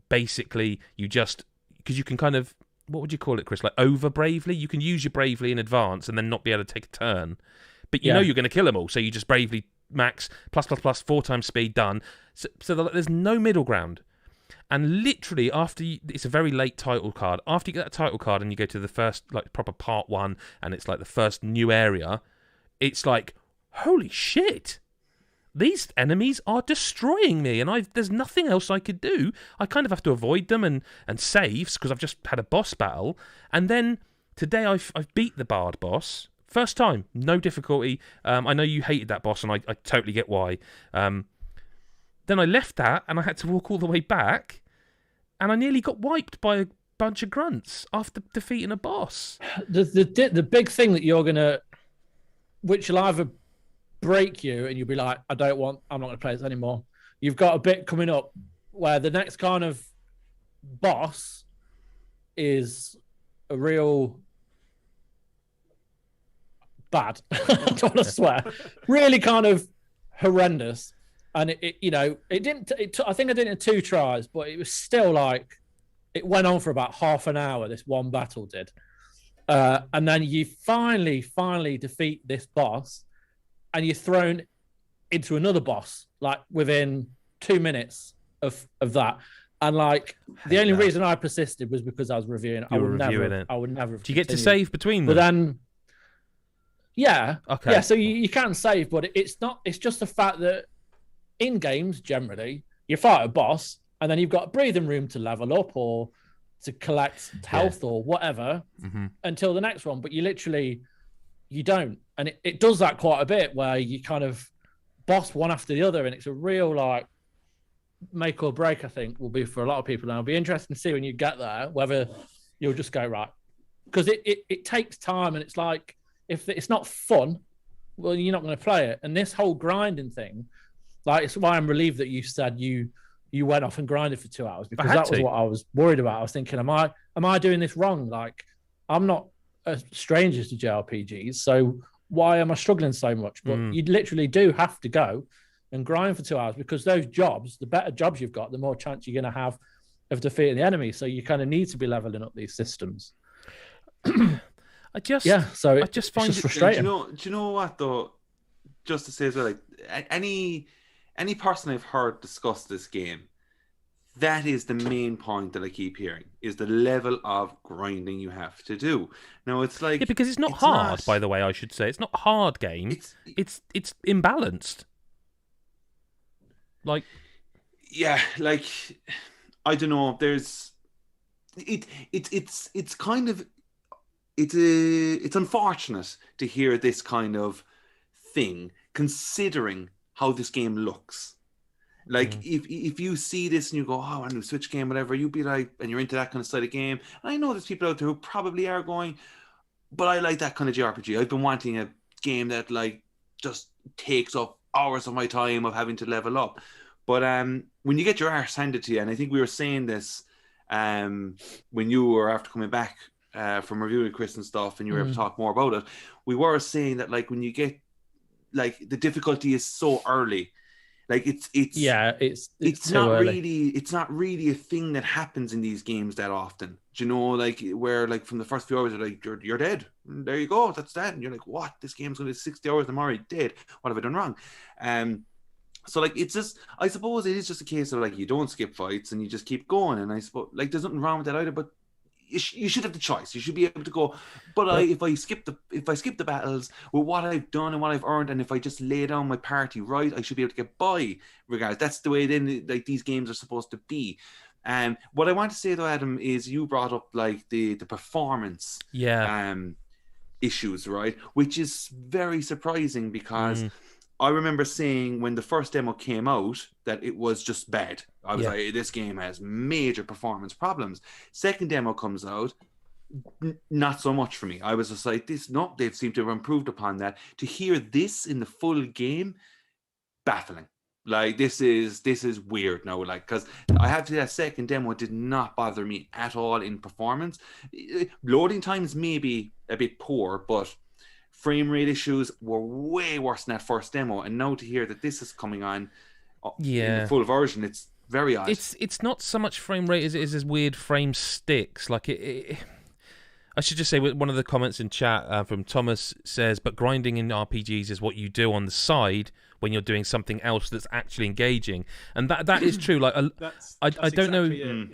basically you just, because you can kind of, what would you call it, Chris? Like over bravely? You can use your bravely in advance and then not be able to take a turn. But you know you're going to kill them all, so you just bravely max, plus, 4 times speed, done. So there's no middle ground. And literally it's a very late title card. After you get that title card and you go to the first like proper part 1, and it's like the first new area, it's like, holy shit, these enemies are destroying me, and there's nothing else I could do. I kind of have to avoid them and saves because I've just had a boss battle. And then today I've beat the Bard boss. First time, no difficulty. I know you hated that boss, and I totally get why. Then I left that, and I had to walk all the way back, and I nearly got wiped by a bunch of grunts after defeating a boss. The big thing that you're going to, which will either break you and you'll be like, I'm not going to play this anymore. You've got a bit coming up where the next kind of boss is a real bad. I don't want to swear. Really kind of horrendous. And I think I did it in 2 tries, but it was still like, it went on for about half an hour, this one battle did. And then you finally defeat this boss, and you're thrown into another boss, like within 2 minutes of that. And like the only reason I persisted was because I was reviewing it. I would never. Do you get to save between them? But then, yeah, okay, yeah. So you can save, but it's not. It's just the fact that in games generally you fight a boss, and then you've got a breathing room to level up or to collect health or whatever until the next one. But you don't. And it does that quite a bit where you kind of boss one after the other. And it's a real like make or break, I think, will be for a lot of people. And it'll be interesting to see when you get there, whether you'll just go right. Because it takes time, and it's like, if it's not fun, well, you're not going to play it. And this whole grinding thing, like, it's why I'm relieved that you said you you went off and grinded for 2 hours, because that was what I was worried about. I was thinking, am I doing this wrong? Like, I'm not a stranger to JRPGs, so why am I struggling so much? But you literally do have to go and grind for 2 hours, because those jobs, the better jobs you've got, the more chance you're going to have of defeating the enemy. So you kind of need to be leveling up these systems. I just find it frustrating. Do you know what though? Just to say as well, like any person I've heard discuss this game, that is the main point that I keep hearing, is the level of grinding you have to do. Now it's like, yeah, because it's not hard. By the way, I should say it's not a hard game. It's imbalanced. Like, yeah, like I don't know. There's it's kind of it's unfortunate to hear this kind of thing, considering how this game looks. Like, if you see this and you go, oh, a new Switch game, whatever, you'd be like, and you're into that kind of style of game. And I know there's people out there who probably are going, but I like that kind of JRPG. I've been wanting a game that like just takes up hours of my time of having to level up. But when you get your arse handed to you, and I think we were saying this when you were after coming back from reviewing Chris and stuff, and you were able to talk more about it, we were saying that like when you get, like, the difficulty is so early. Like it's not really, it's not really a thing that happens in these games that often. Do you know, like, where like from the first few hours you're like, you're dead. There you go, that's that. And you're like, what? This game's going to be 60 hours, I'm already dead. What have I done wrong? So like, it's just, I suppose it is just a case of like, you don't skip fights and you just keep going. And I suppose like there's nothing wrong with that either, but you should have the choice. You should be able to go, if I skip the battles with what I've done and what I've earned, and if I just lay down my party right, I should be able to get by regardless. That's the way then like these games are supposed to be. What I want to say though, Adam, is you brought up like the performance issues, right? Which is very surprising, because I remember saying when the first demo came out that it was just bad. I was like, this game has major performance problems. Second demo comes out, not so much for me. I was just like, they seem to have improved upon that. To hear this in the full game, baffling. Like, this is weird now, like, because I have to say that second demo did not bother me at all in performance. Loading times may be a bit poor, but frame rate issues were way worse than that first demo, and now to hear that this is coming on in the full version, it's very odd. It's not so much frame rate as it is as weird frame sticks. Like I should just say, one of the comments in chat from Thomas says, but grinding in RPGs is what you do on the side when you're doing something else that's actually engaging, and that is true. Like, I don't know,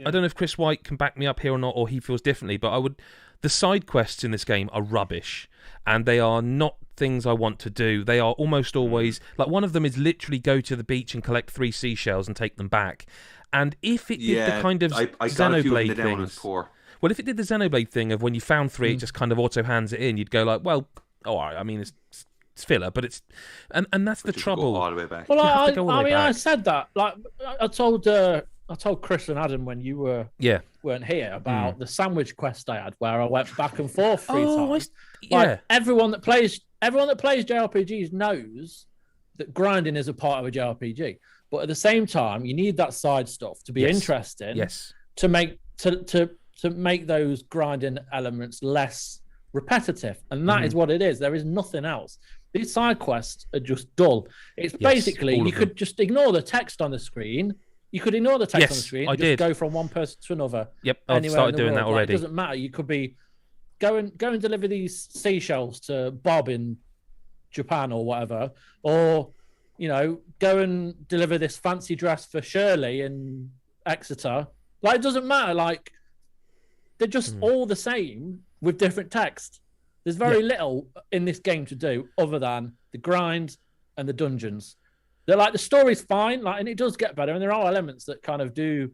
I don't know if Chris White can back me up here or not, or he feels differently, but the side quests in this game are rubbish, and they are not things I want to do. They are almost always, like, one of them is literally go to the beach and collect 3 seashells and take them back. And if it did the kind of Xenoblade things, well, if it did the Xenoblade thing of when you found 3, it just kind of auto hands it in, you'd go like, well, all right, I mean, it's filler, but it's and that's the trouble. All the way back. Well, I said that. Like, I told Chris and Adam when you weren't here about the sandwich quest I had, where I went back and forth 3 times. Everyone that plays JRPGs knows that grinding is a part of a JRPG, but at the same time, you need that side stuff to be interesting. Yes. To make those grinding elements less repetitive, and that is what it is. There is nothing else. These side quests are just dull. It's basically, you could just ignore the text on the screen. You could ignore the text on the screen and just go from one person to another. Yep, I've started doing that already. It doesn't matter. You could be go and deliver these seashells to Bob in Japan or whatever, or go and deliver this fancy dress for Shirley in Exeter. Like, it doesn't matter. Like, they're just all the same with different text. There's very little in this game to do other than the grind and the dungeons. They're like, the story's fine, like, and it does get better, and there are elements that kind of do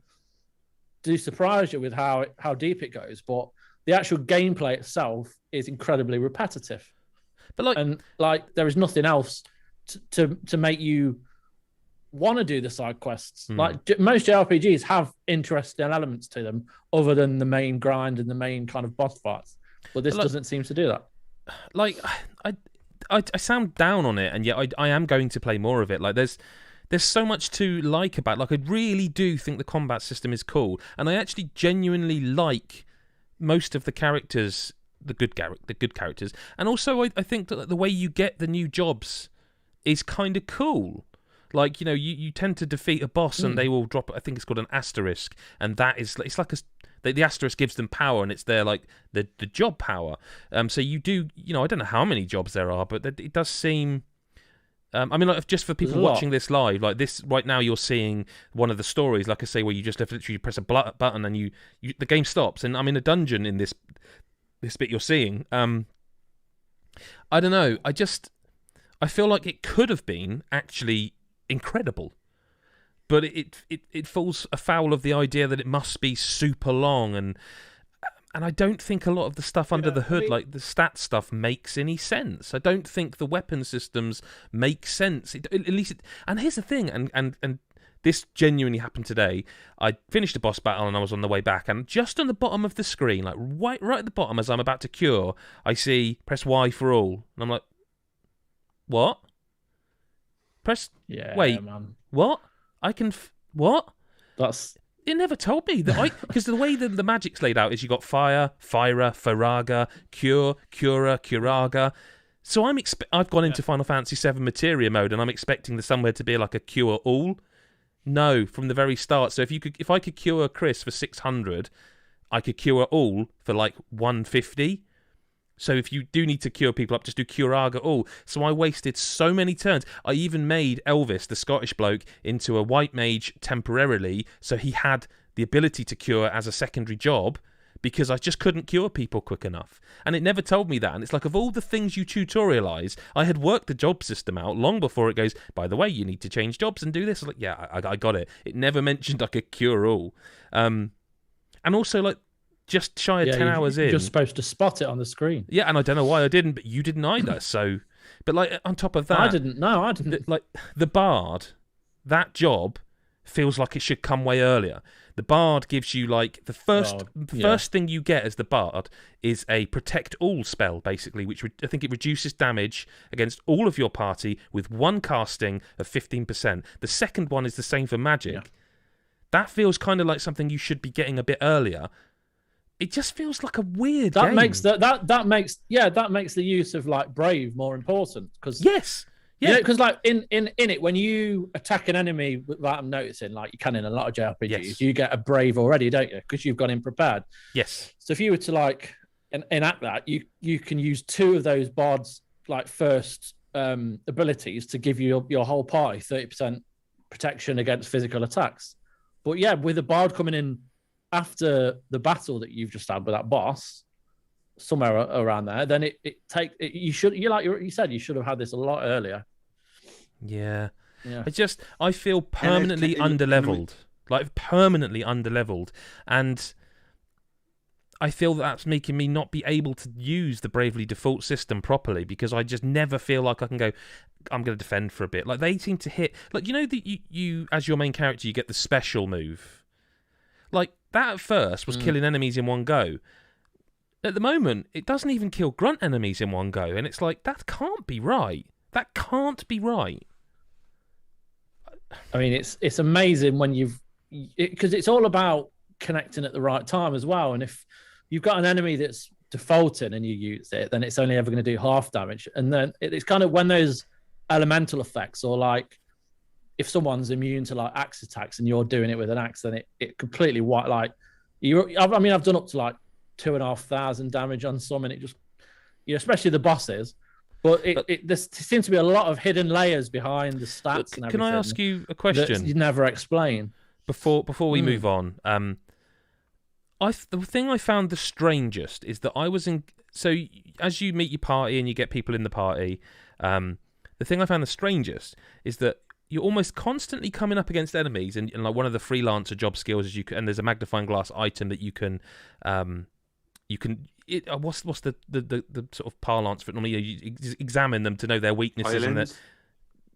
surprise you with how deep it goes, but the actual gameplay itself is incredibly repetitive. But there is nothing else to make you want to do the side quests. Like, most JRPGs have interesting elements to them other than the main grind and the main kind of boss fights, but this doesn't seem to do that. Like, I sound down on it, and yet I am going to play more of it. Like, there's there's so much to like about. Like, I really do think the combat system is cool, and I actually genuinely like most of the characters, the good characters, and also I think that the way you get the new jobs is kind of cool. Like, you tend to defeat a boss and they will drop, I think it's called an asterisk, and that is, it's like the asterisk gives them power, and it's their, like, the job power. So you do, I don't know how many jobs there are, but it does seem... I mean, like, just for people watching this live, like this right now, you're seeing one of the stories, like I say, where you just literally press a button and you the game stops, and I'm in a dungeon in this bit you're seeing. I don't know. I feel like it could have been actually incredible, but it falls afoul of the idea that it must be super long, and I don't think a lot of the stuff under the hood, like the stat stuff, makes any sense. I don't think the weapon systems make sense. At least, and here's the thing, and this genuinely happened today. I finished a boss battle and I was on the way back, and just on the bottom of the screen, like right at the bottom as I'm about to cure, I see press Y for all, and I'm like, what? Wait, man. What? I can... what? That's... It never told me that because the way the magic's laid out is you got fire, firer, firaga, cure, curer, curaga. So I've gone into Final Fantasy VII Materia mode, and I'm expecting somewhere to be like a cure all. No, from the very start. So if I could cure Chris for 600, I could cure all for like 150. So if you do need to cure people up, just do Curaga all. So I wasted so many turns. I even made Elvis, the Scottish bloke, into a white mage temporarily, so he had the ability to cure as a secondary job, because I just couldn't cure people quick enough. And it never told me that. And it's like, of all the things you tutorialize, I had worked the job system out long before it goes, by the way, you need to change jobs and do this. I was like, yeah, I got it. It never mentioned I could cure all. And also, like, just shy of 10 hours in. You're supposed to spot it on the screen. Yeah, and I don't know why I didn't, but you didn't either. So, but like on top of that, I didn't. Like the Bard, that job feels like it should come way earlier. The Bard gives you like the first thing you get as the Bard is a protect all spell, basically, which I think it reduces damage against all of your party with one casting of 15%. The second one is the same for magic. Yeah. That feels kind of like something you should be getting a bit earlier. It just feels like a weird game. Makes that makes the use of like Brave more important, because because like in it, when you attack an enemy without them noticing, like you can in a lot of JRPGs, you get a Brave already, don't you? Because you've gone in prepared. Yes. So if you were to like enact that, you can use two of those Bard's like first abilities to give you your whole party 30% protection against physical attacks. But yeah, with the Bard coming in after the battle that you've just had with that boss, somewhere around there, then you should have had this a lot earlier. Yeah. I feel permanently underleveled, like permanently underleveled, and I feel that's making me not be able to use the Bravely Default system properly, because I just never feel like I can go, I'm going to defend for a bit. Like they seem to hit, like, that you as your main character, you get the special move. Like, that at first was killing enemies in one go. At the moment, it doesn't even kill grunt enemies in one go. And it's like, that can't be right. That can't be right. I mean, it's amazing when because it's all about connecting at the right time as well. And if you've got an enemy that's defaulting and you use it, then it's only ever going to do half damage. And then it's kind of when those elemental effects, or like, if someone's immune to like axe attacks and you're doing it with an axe, then it completely I've done up to like 2,500 damage on some, and it just, especially the bosses. But there seems to be a lot of hidden layers behind the stats and everything. Can I ask you a question? You never explain. Before we move on, the thing I found the strangest is that I was in. So as you meet your party and you get people in the party, the thing I found the strangest is that you're almost constantly coming up against enemies, and like one of the freelancer job skills is and there's a magnifying glass item that you can what's the sort of parlance for it? Normally you examine them to know their weaknesses. Islands?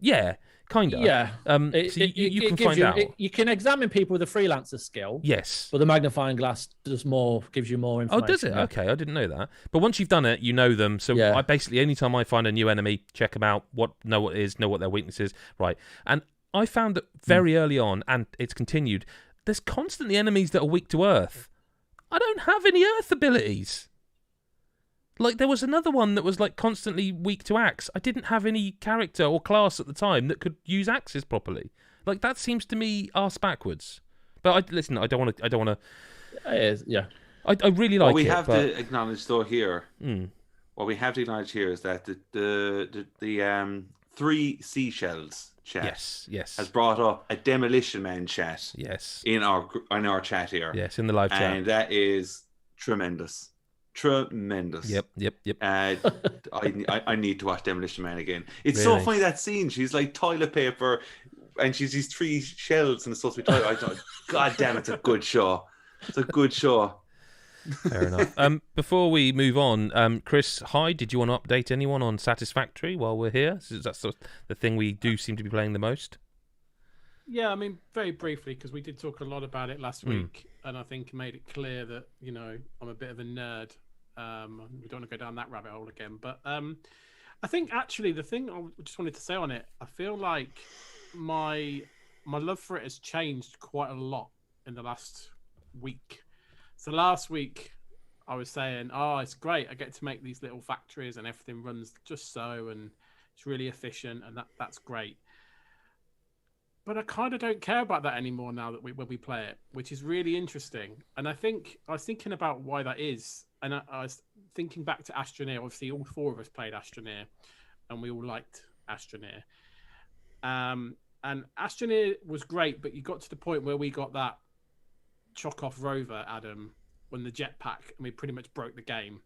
Yeah, kind of. Yeah. So you can find out. You can examine people with a freelancer skill. Yes. But the magnifying glass gives you more information. Oh, does it? Yeah. Okay, I didn't know that. But once you've done it, you know them. So I basically, anytime I find a new enemy, check them out, know what it is, know what their weakness is. Right. And I found that very early on, and it's continued, there's constantly enemies that are weak to earth. I don't have any earth abilities. Like, there was another one that was, like, constantly weak to axe. I didn't have any character or class at the time that could use axes properly. Like, that seems to me arse backwards. But, listen, I don't want to... It is, yeah. I really like it. What we have to acknowledge, though, here... What we have to acknowledge here is that the Three Seashells chat has brought up a Demolition Man chat in our chat here. Yes, in the live chat. And that is tremendous. Tremendous. Yep. I need to watch Demolition Man again. It's so funny, that scene. She's like toilet paper and she's these 3 shells and it's supposed to be toilet. God damn, it's a good show. It's a good show. Fair enough. Before we move on, Chris Hyde, did you want to update anyone on Satisfactory while we're here? That's the thing we do seem to be playing the most. Yeah, I mean, very briefly, because we did talk a lot about it last week, and I think made it clear that, you know, I'm a bit of a nerd. We don't want to go down that rabbit hole again. But I think, actually, the thing I just wanted to say on it, I feel like my love for it has changed quite a lot in the last week. So last week, I was saying, oh, it's great. I get to make these little factories and everything runs just so, and it's really efficient, and that's great. But I kind of don't care about that anymore now that when we play it, which is really interesting. And I was thinking about why that is. And I was thinking back to Astroneer. Obviously, all 4 of us played Astroneer, and we all liked Astroneer. And Astroneer was great, but you got to the point where we got that Chock-off rover, Adam, when the jetpack, and we pretty much broke the game.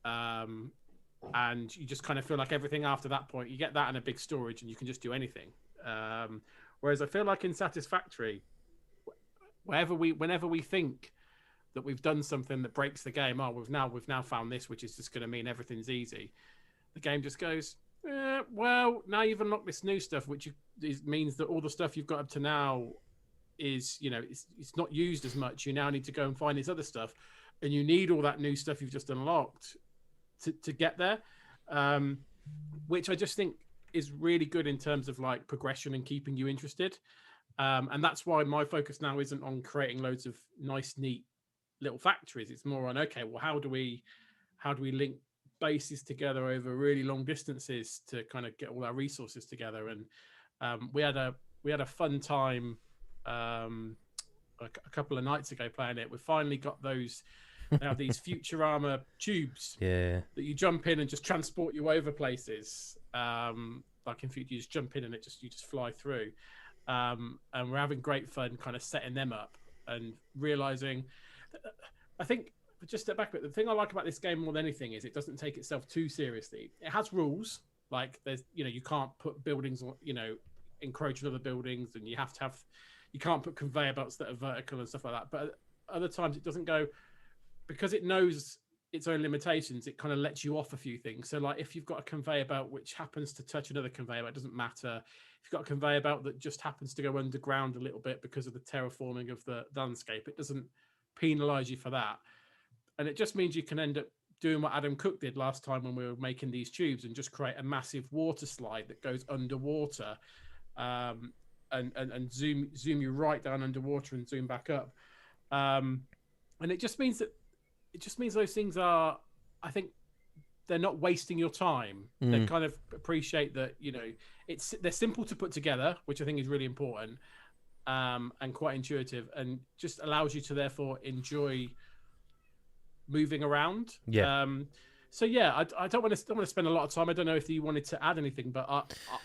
And you just kind of feel like everything after that point, you get that in a big storage and you can just do anything. Whereas I feel like in Satisfactory, whenever we think that we've done something that breaks the game, we've now found this, which is just going to mean everything's easy. The game just goes, well, now you've unlocked this new stuff, which means that all the stuff you've got up to now is, you know, it's not used as much. You now need to go and find this other stuff, and you need all that new stuff you've just unlocked to get there, which I just think is really good in terms of like progression and keeping you interested. And that's why my focus now isn't on creating loads of nice, neat little factories. It's more on, okay, well, how do we link bases together over really long distances to kind of get all our resources together? And we had a fun time a couple of nights ago playing it. We've finally got those. They have these Futurama tubes that you jump in and just transport you over places. Like in future, you just jump in and you just fly through. And we're having great fun kind of setting them up and realizing. I think, just step back a bit, the thing I like about this game more than anything is it doesn't take itself too seriously. It has rules, like there's, you know, you can't put buildings, you know, encroach on other buildings, and you can't put conveyor belts that are vertical and stuff like that. But other times it doesn't go, because it knows its own limitations, it kind of lets you off a few things. So like if you've got a conveyor belt which happens to touch another conveyor belt, it doesn't matter. If you've got a conveyor belt that just happens to go underground a little bit because of the terraforming of the landscape, it doesn't penalize you for that. And it just means you can end up doing what Adam Cook did last time when we were making these tubes and just create a massive water slide that goes underwater, and zoom you right down underwater and zoom back up. And it just means those things are, I think, they're not wasting your time. They kind of appreciate that, you know, they're simple to put together, which I think is really important, and quite intuitive, and just allows you to therefore enjoy moving around. So yeah, I don't want to spend a lot of time. I don't know if you wanted to add anything, but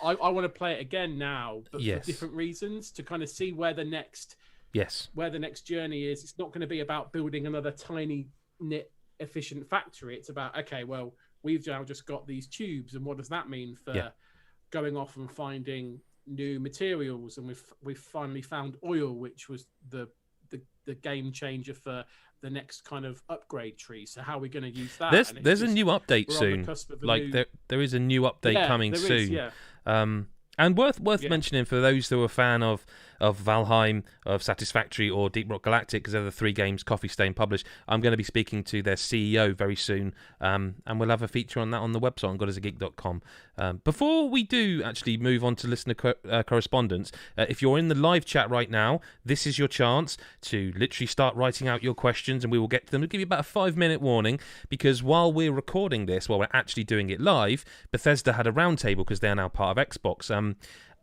I want to play it again now, but for different reasons, to kind of see where the next journey is. It's not going to be about building another tiny knit efficient factory. It's about, okay, well, we've now just got these tubes, and what does that mean for going off and finding new materials? And we've finally found oil, which was the game changer for the next kind of upgrade tree. So how are we going to use that? There's a new update soon. Like there is a new update coming soon. And worth mentioning for those who are a fan of Valheim, of Satisfactory, or Deep Rock Galactic, because they're the 3 games Coffee Stain published. I'm going to be speaking to their CEO very soon, and we'll have a feature on that on the website on godisageek.com. Before we do actually move on to listener correspondence, if you're in the live chat right now, this is your chance to literally start writing out your questions, and we will get to them. We'll give you about a 5-minute warning, because while we're recording this, while we're actually doing it live, Bethesda had a roundtable because they are now part of Xbox.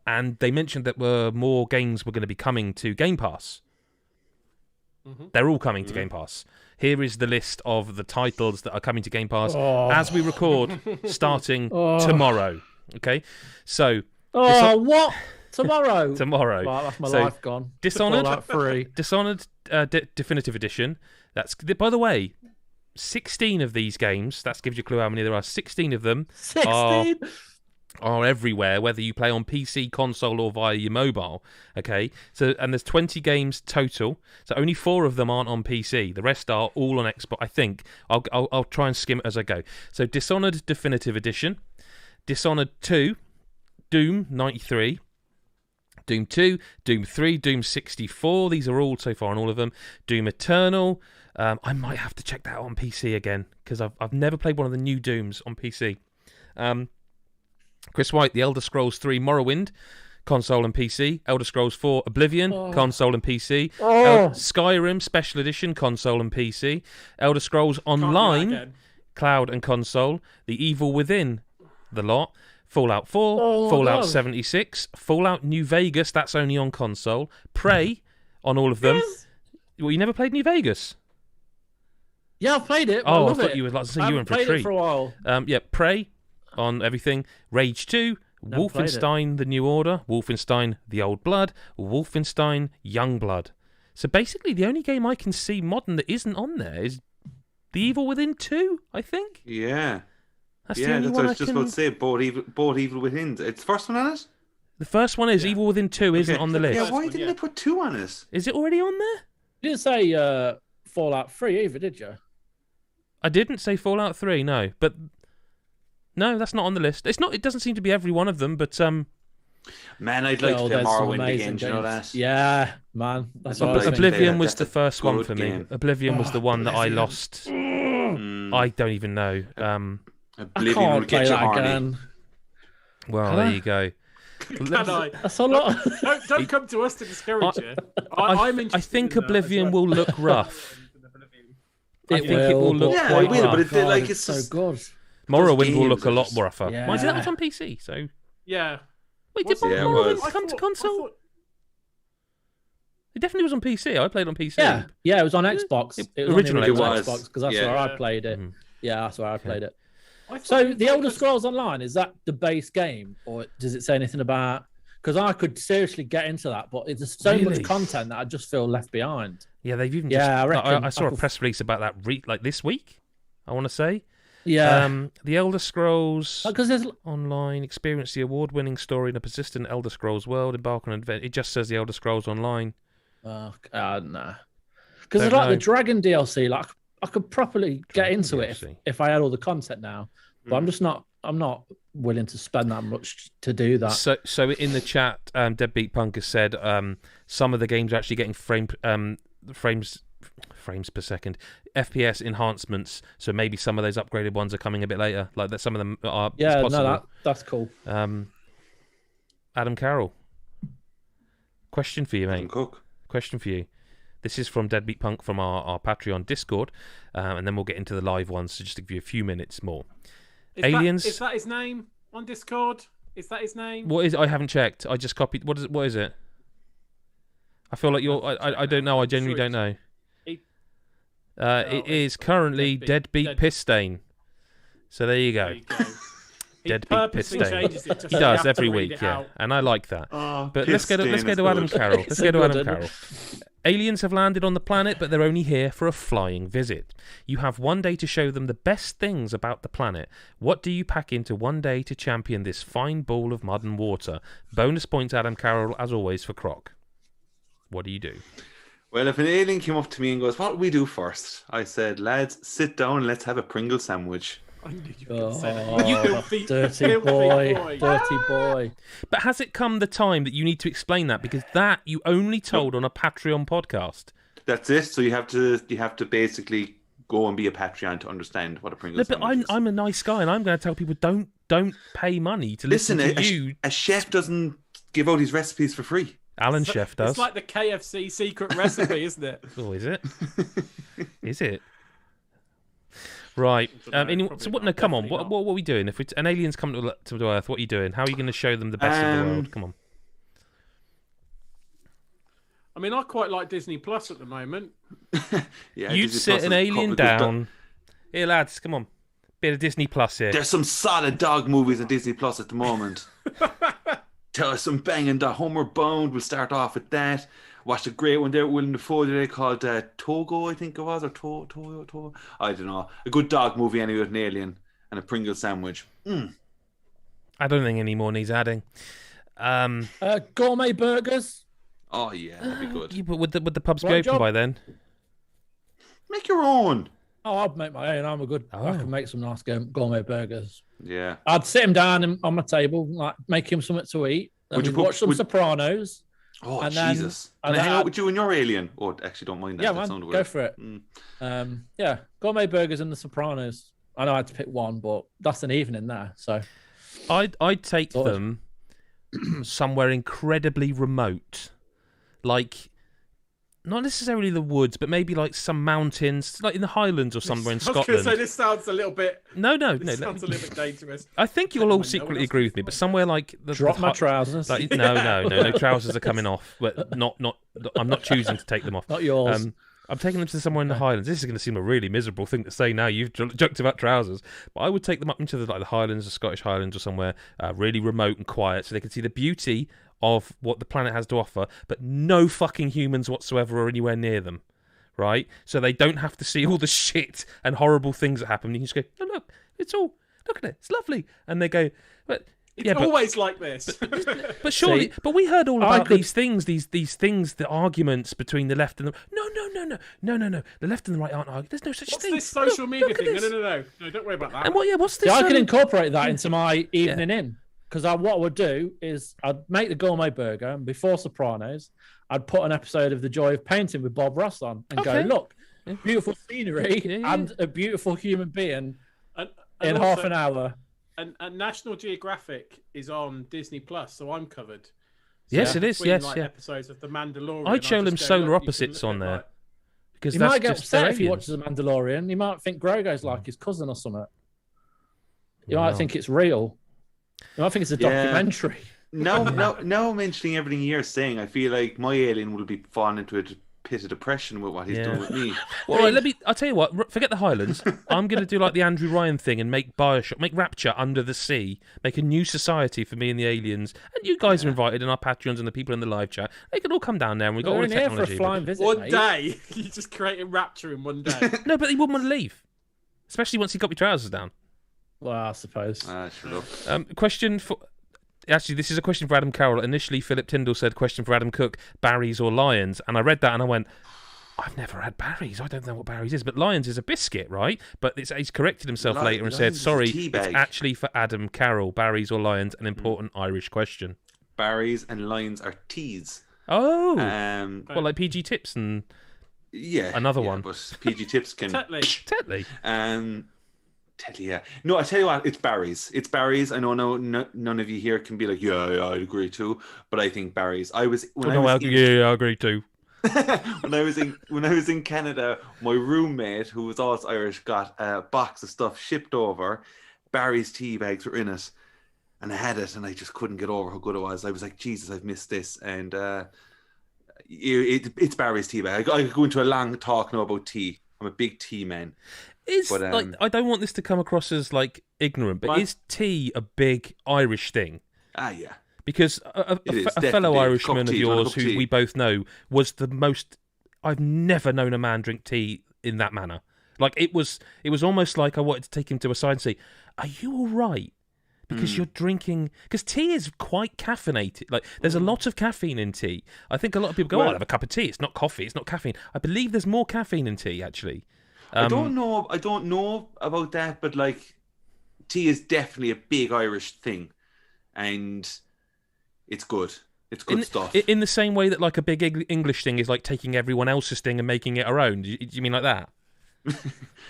And they mentioned that more games were going to be coming to Game Pass. Mm-hmm. They're all coming to Game Pass. Here is the list of the titles that are coming to Game Pass as we record, starting tomorrow. Okay, so what tomorrow? Tomorrow. Well, that's my life gone. Dishonored 3. Definitive Edition. That's, by the way, 16 of these games. That gives you a clue how many there are. 16 of them. 16. Are everywhere, whether you play on PC, console, or via your mobile. Okay, and there's 20 games total. So only 4 of them aren't on PC. The rest are all on Xbox. I think I'll try and skim it as I go. So Dishonored Definitive Edition, Dishonored 2, Doom 93, Doom 2, Doom 3, Doom 64. These are all so far on all of them. Doom Eternal. I might have to check that out on PC again because I've never played one of the new Dooms on PC. Chris White, The Elder Scrolls 3 Morrowind, console and PC. Elder Scrolls 4 Oblivion, console and PC. Skyrim Special Edition, console and PC. Elder Scrolls Online, cloud and console. The Evil Within, the lot. Fallout 4, Fallout 76, Fallout New Vegas, that's only on console. Prey on all of them. Yes. Well, you never played New Vegas? Yeah, I've played it. I thought you were like saying you were for a treat. I played it for a while. Prey on everything. Rage 2, Wolfenstein The New Order, Wolfenstein The Old Blood, Wolfenstein Youngblood. So basically the only game I can see modern that isn't on there is The Evil Within 2, I think. Yeah. That's what I was just about to say. Bought Evil Within. It's the first one on it? The first one is Evil Within 2 isn't on the list. Yeah, why didn't they put 2 on it? Is it already on there? You didn't say Fallout 3 either, did you? I didn't say Fallout 3, no. But no, that's not on the list. It's not. It doesn't seem to be every one of them, but man, I'd like to play Morrowind again. Do you know that? Yeah, man. That's Oblivion was the first one for me. Oblivion was the one that I lost. I don't even know. Oblivion will get you horny. Well, there you go. That's a lot. Don't come to us to discourage you. I'm interested. I think Oblivion will look rough. I think it will look quite rough. But it's so good. Morrowind will look a lot rougher. Yeah. Mind you, that was on PC, so... Yeah. Wait, did Morrowind come to console? It definitely was on PC. I played on PC. Yeah, it was on Xbox. It was originally on Xbox, because that's where I played it. Yeah, that's where I played it. So, The Elder Scrolls Online, is that the base game? Or does it say anything about... Because I could seriously get into that, but there's so much content that I just feel left behind. Yeah, they've even I saw a press release about that like this week, I want to say. Yeah. The Elder Scrolls Online, experience the award-winning story in a persistent Elder Scrolls world, embark on an adventure. It just says the Elder Scrolls Online. Nah. Because it's like the Dragon DLC. Like I could properly get into it if I had all the content now. But I'm not willing to spend that much to do that. So in the chat, Deadbeat Punk has said some of the games are actually getting frames per second, FPS enhancements. So maybe some of those upgraded ones are coming a bit later. Like that, some of them are. Yeah, no, that's cool. Adam Carroll, question for you, mate. Cook. Question for you. This is from Deadbeat Punk from our Patreon Discord, and then we'll get into the live ones. So just to give you a few minutes more. Aliens. Is that his name on Discord? Is that his name? What is? I haven't checked. I just copied. What is it? I feel like you're. I don't know. I genuinely don't know. It is currently Deadbeat Pistain. So there you go. Deadbeat Pistain. He does every week, and I like that. But let's go to Adam Carroll. Let's go to Adam Carroll. Aliens have landed on the planet, but they're only here for a flying visit. You have one day to show them the best things about the planet. What do you pack into one day to champion this fine ball of mud and water? Bonus points, Adam Carroll, as always, for Croc. What do you do? Well, if an alien came up to me and goes, what do we do first? I said, lads, sit down and let's have a Pringle sandwich. I knew you Oh, filthy dirty boy, dirty boy. But has it come the time that you need to explain that? Because that you only told on a Patreon podcast. That's it. So you have to basically go and be a Patreon to understand what a Pringles sandwich is. I'm a nice guy, and I'm going to tell people don't pay money to listen to you. A chef doesn't give out his recipes for free. Alan Chef does. It's like the KFC secret recipe, isn't it? Oh, is it? Is it? Right. So what? No, come on. What are we doing? If an alien's come to Earth, what are you doing? How are you going to show them the best of the world? Come on. I mean, I quite like Disney Plus at the moment. Yeah, You'd sit an alien down. Here, lads, come on. Bit of Disney Plus here. There's some solid dog movies on Disney Plus at the moment. Tell us some banging. The Homeward Bound. We'll start off with that. Watched a great one there with Willem Dafoe today called Togo, I think it was, or Togo. I don't know. A good dog movie anyway with an alien and a Pringles sandwich. I don't think any more needs adding. Gourmet burgers. Oh yeah, that'd be good. Yeah, but would the pubs be open by then? Make your own. Oh, I'd make my own. I can make some nice gourmet burgers. Yeah. I'd sit him down on my table, like make him something to eat. Would you watch some Sopranos? Oh, and Jesus. Can I hang out with you and your alien? Oh, actually, don't mind that. Yeah, that man, go for it. Yeah, gourmet burgers and the Sopranos. I know I had to pick one, but that's an evening there. So I'd take them somewhere incredibly remote, like not necessarily the woods, but maybe like some mountains, like in the Highlands or somewhere in Scotland. So this sounds a little bit. No. Sounds a little bit dangerous. I think you'll all secretly agree with me, but somewhere like drop my trousers. Like, no, trousers are coming off, but not. I'm not choosing to take them off. Not yours. I'm taking them to somewhere in the Highlands. This is going to seem a really miserable thing to say now. You've joked about trousers, but I would take them up into the Highlands, the Scottish Highlands, or somewhere really remote and quiet, so they can see the beauty of what the planet has to offer, but no fucking humans whatsoever are anywhere near them, right? So they don't have to see all the shit and horrible things that happen. You can just go, oh, look at it, it's lovely. And they go, but it's always like this. But surely, but we heard all about these things, the arguments between the left and the no. The left and the right aren't arguing. There's no such thing. What's this social media thing? No. Don't worry about that. And what's this? Yeah, I can incorporate that into my evening in. Because what I would do is I'd make the gourmet burger, and before Sopranos, I'd put an episode of The Joy of Painting with Bob Ross on and go, look, beautiful scenery and a beautiful human being in half an hour. And National Geographic is on Disney Plus, so I'm covered. So yes, it is. Yes, episodes of The Mandalorian. I'd show them Solar Opposites on there. Because he might get upset if he watches The Mandalorian. He might think Grogu's like his cousin or something. You might think it's real. I think it's a documentary. Now mentioning everything you're saying, I feel like my alien will be falling into a pit of depression with what he's doing with me. Well, right, I'll tell you what. Forget the Highlands. I'm going to do like the Andrew Ryan thing and make Rapture under the sea, make a new society for me and the aliens. And you guys are invited, and our Patreons and the people in the live chat. They can all come down there, and we've got all the technology. Here for a flying visit, one day, you just created Rapture in one day. No, but he wouldn't want to leave, especially once he got my trousers down. Well, I suppose. Question for... Actually, this is a question for Adam Carroll. Initially, Philip Tyndall said, question for Adam Cook, Barry's or Lions? And I read that and I went, I've never had Barry's. I don't know what Barry's is. But Lions is a biscuit, right? But he's corrected himself later and said, sorry, it's actually for Adam Carroll. Barry's or Lions, an important Irish question. Barry's and Lions are teas. Oh. Well, like PG Tips and another one. But PG Tips can... Tetley. Teddy, yeah. No, I tell you what, it's Barry's. It's Barry's. I know none of you here can be like, yeah, I'd agree too. But I think Barry's. I agree too. when I was in Canada, my roommate, who was also Irish, got a box of stuff shipped over. Barry's tea bags were in it, and I had it, and I just couldn't get over how good it was. I was like, Jesus, I've missed this, and it's Barry's tea bag. I could go into a long talk now about tea. I'm a big tea man. I don't want this to come across as like ignorant, but is tea a big Irish thing? Yeah. Because a fellow Irishman of yours, who we both know, was the most. I've never known a man drink tea in that manner. Like it was almost like I wanted to take him to a side and say, "Are you all right?" Because you're drinking. Because tea is quite caffeinated. Like there's a lot of caffeine in tea. I think a lot of people go, "Oh, I'll have a cup of tea. It's not coffee. It's not caffeine." I believe there's more caffeine in tea actually. I don't know about that, but like tea is definitely a big Irish thing, and it's good. It's good stuff. In the same way that like a big English thing is like taking everyone else's thing and making it our own. Do you mean like that?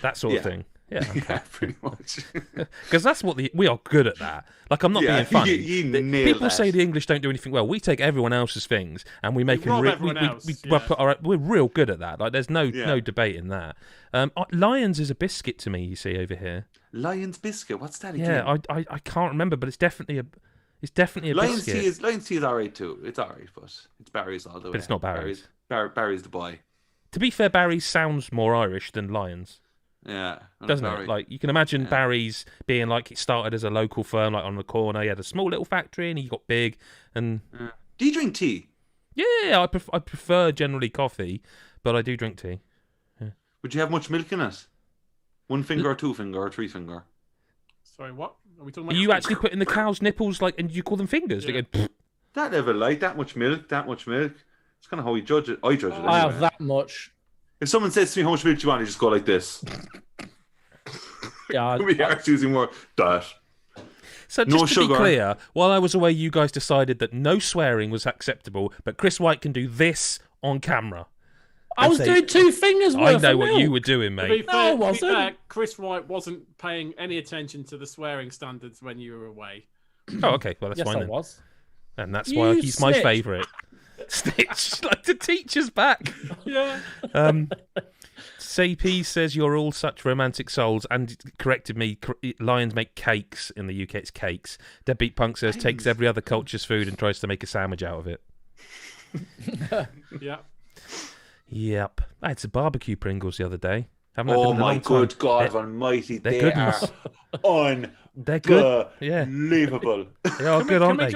That sort of thing. Yeah, okay. Yeah, pretty much. Because that's what we are good at that. Like, I'm not being funny. You nail People that. say the English don't do anything well. We take everyone else's things and we make them. We're real good at that. Like, there's no debate in that. Lions is a biscuit to me. You see over here. Lions biscuit. What's that again? Yeah, I can't remember, but it's definitely a Lions biscuit. Lions tea is alright too. It's alright, but it's Barry's all the way. But it's not Barry's. Barry's the boy. To be fair, Barry's sounds more Irish than Lions. Yeah, doesn't it? Like, you can imagine Barry's being like, it started as a local firm, like on the corner. He had a small little factory, and he got big. And do you drink tea? Yeah, I prefer generally coffee, but I do drink tea. Yeah. Would you have much milk in it? 1 finger, or 2 finger, or 3 finger? Sorry, what are we talking Are about? you actually putting the cow's nipples like, and you call them fingers? Yeah. They go, that level, like that much milk. It's kind of how you judge it. I judge it. Anyway. I have that much. If someone says to me how much milk do you want, you just go like this. Yeah, we are choosing more that. So just to be clear, while I was away, you guys decided that no swearing was acceptable, but Chris White can do this on camera. I was doing 2 fingers worth. I know what you were doing, mate. To be fair, Chris White wasn't paying any attention to the swearing standards when you were away. Oh, okay. Well, that's fine then. Was. And that's why he's my favourite. Stitch, like the teacher's back. Yeah. CP says you're all such romantic souls, and corrected me. Lions make cakes in the UK. It's cakes. Deadbeat Punk says takes every other culture's food and tries to make a sandwich out of it. Yeah. Yep. I had some barbecue Pringles the other day. Oh my good God Almighty! They are They're good. Unbelievable. They are good, aren't they?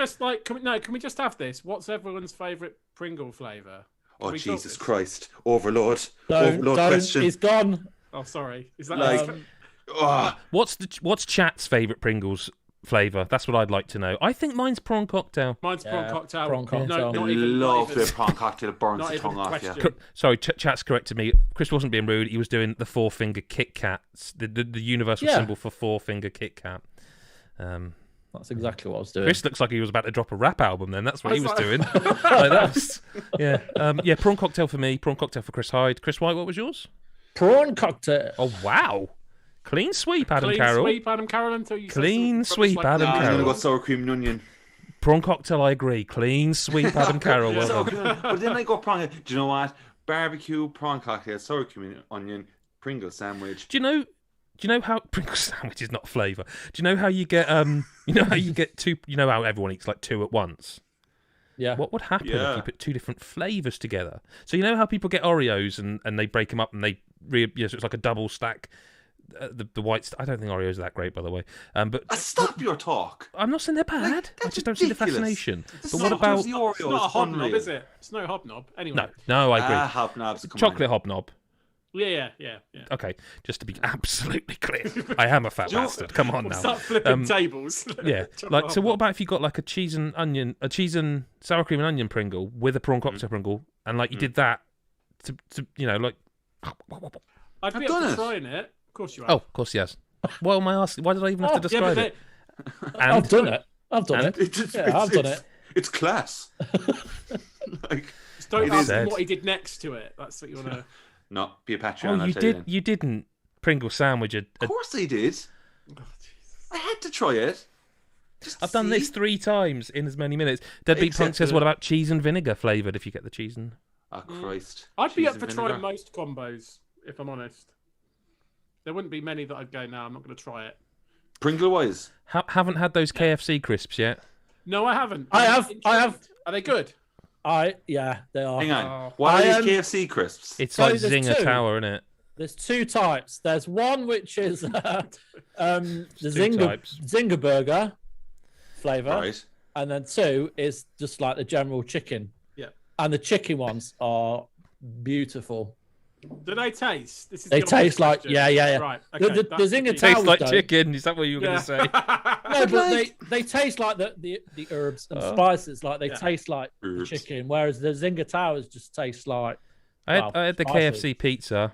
Can we just have this? What's everyone's favourite Pringle flavour? Oh Jesus Christ! Overload. Don't, Question. He's gone. Oh, sorry. Is that What's chat's favourite Pringles flavour? That's what I'd like to know. I think mine's prawn cocktail. Mine's prawn cocktail. Prawn cocktail. Not even love the prawn cocktail. It burns the tongue off. Yeah. Sorry, chat's corrected me. Chris wasn't being rude. He was doing the 4-finger Kit Kats, the universal symbol for 4-finger Kit Kat. That's exactly what I was doing. Chris looks like he was about to drop a rap album then. That's what he was doing. Prawn cocktail for me. Prawn cocktail for Chris Hyde. Chris White, what was yours? Prawn cocktail. Oh, wow. Clean sweep, Adam Carroll. Clean sweep, Adam Carroll, until you Clean sweep, Adam Carroll. I'm going to go sour cream and onion. Prawn cocktail, I agree. Clean sweep, Adam Carroll. But then I go prawn. Do you know what? Barbecue, prawn cocktail, sour cream and onion, Pringle sandwich. Do you know how Pringle sandwich is not flavour? Do you know how you get two? You know how everyone eats like 2 at once. Yeah. What would happen if you put 2 different flavours together? So you know how people get Oreos and they break them up and so it's like a double stack. The white. I don't think Oreos are that great, by the way. But stop your talk. I'm not saying they're bad. I just don't see the fascination. But what about the Oreos? It's not a hobnob, is it? It's no hobnob. Anyway. No, I agree. Hobnobs. Chocolate hobnob. Yeah. Okay, just to be absolutely clear, I am a fat bastard. Come on now. Start flipping tables. Yeah, like so. What about if you got like a cheese and sour cream and onion Pringle with a prawn cocktail Pringle, and like you did that to like. I'd be up for trying it. Of course you have. Oh, of course he has. Why am I asking? Why did I even have to describe it? I've done it. I've done it. It's class. Just don't ask him what he did next to it. That's what you want to. No, be a Patreon. Oh, you didn't Pringle sandwich it. Of course I did. Oh, I had to try it. I've done this 3 times in as many minutes. Deadbeat Punk says, what about cheese and vinegar flavoured if you get the cheese and... Oh, Christ. I'd be up for trying most combos, if I'm honest. There wouldn't be many that I'd go, no, I'm not going to try it. Pringle-wise? Haven't had those KFC crisps yet? No, I haven't. I have. Are they good? Yeah, they are. Hang on. What are these KFC crisps? It's like Zinger Tower, isn't it? There's 2 types. There's one which is the Zinger Burger flavour. Right. And then 2 is just like the general chicken. Yeah. And the chicken ones are beautiful. Do they taste? They taste like yeah. Right. Okay, the Zinger tastes Towers like chicken. Is that what you were going to say? No, but they taste like the herbs and spices. Like they taste like the chicken, whereas the Zinger Towers just taste like. I had the KFC pizza.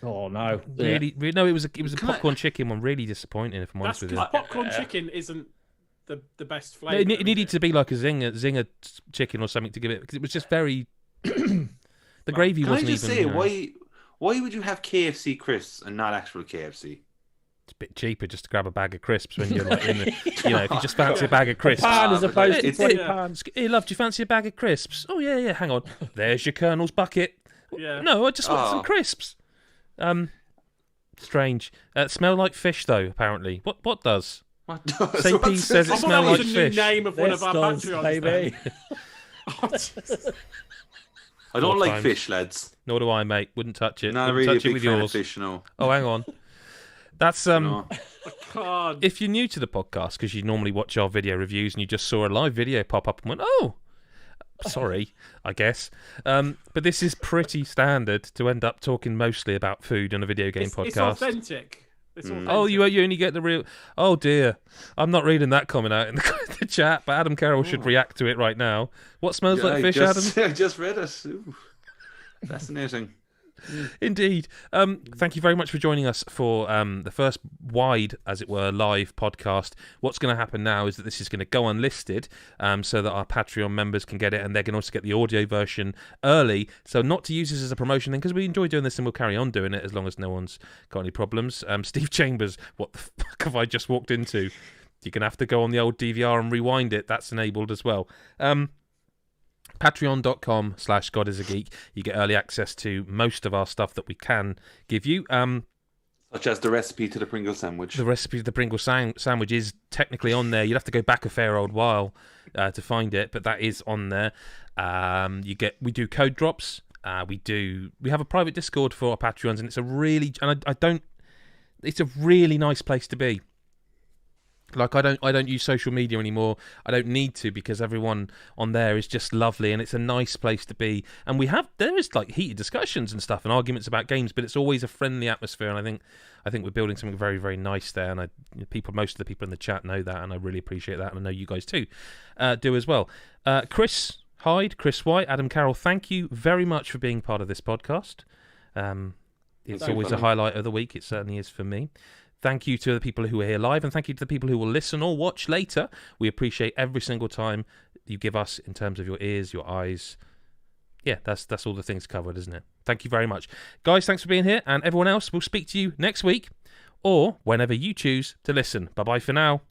Oh no! Really, no, it was a popcorn chicken one. Really disappointing, if I'm honest with you. Popcorn chicken isn't the best flavour. No, it needed to be like a zinger chicken or something to give it, because it was just very. The gravy wasn't even. Can I just say why would you have KFC crisps and not actual KFC? It's a bit cheaper just to grab a bag of crisps when you're like in the, if you just fancy a bag of crisps. £1 as opposed to £20. Hey, love, do you fancy a bag of crisps? Oh yeah, hang on. There's your Colonel's bucket. Yeah. No, I just want some crisps. Strange. Smell like fish though. Apparently, what does? What does? St. P says it smells like fish. New name of one of our Patreons, baby. I don't like fish, lads. Nor do I, mate. Wouldn't touch it. Not Wouldn't really touch a it big with fan yours. of fish, no. Oh, hang on. That's God. If you're new to the podcast, because you normally watch our video reviews and you just saw a live video pop up and went, oh, sorry, I guess. But this is pretty standard to end up talking mostly about food on a video game podcast. It's authentic. Oh, you only get the real. Oh dear, I'm not reading that comment out in the chat, but Adam Carroll should react to it right now. What smells like fish, Adam? I just read it. Ooh, fascinating. Indeed. Thank you very much for joining us for the first wide, as it were, live podcast. What's going to happen now is that this is going to go unlisted so that our Patreon members can get it, and they're going to also get the audio version early. So not to use this as a promotion thing, because we enjoy doing this and we'll carry on doing it as long as no one's got any problems. Steve Chambers, what the fuck have I just walked into? You're going to have to go on the old DVR and rewind it. That's enabled as well. Patreon.com/GodIsAGeek. You get early access to most of our stuff that we can give you. Such as the recipe to the Pringle sandwich. The recipe to the Pringle sandwich is technically on there. You'd have to go back a fair old while to find it, but that is on there. We do code drops. We have a private Discord for our Patreons, and it's a really it's a really nice place to be. Like I don't use social media anymore. I don't need to, because everyone on there is just lovely, and it's a nice place to be. And there is like heated discussions and stuff and arguments about games, but it's always a friendly atmosphere. And I think we're building something very, very nice there. And most of the people in the chat know that, and I really appreciate that, and I know you guys too do as well. Chris Hyde, Chris White, Adam Carroll, thank you very much for being part of this podcast. It's always a highlight of the week. It certainly is for me. Thank you to the people who are here live, and thank you to the people who will listen or watch later. We appreciate every single time you give us in terms of your ears, your eyes. Yeah, that's all the things covered, isn't it? Thank you very much. Guys, thanks for being here, and everyone else, we'll speak to you next week or whenever you choose to listen. Bye-bye for now.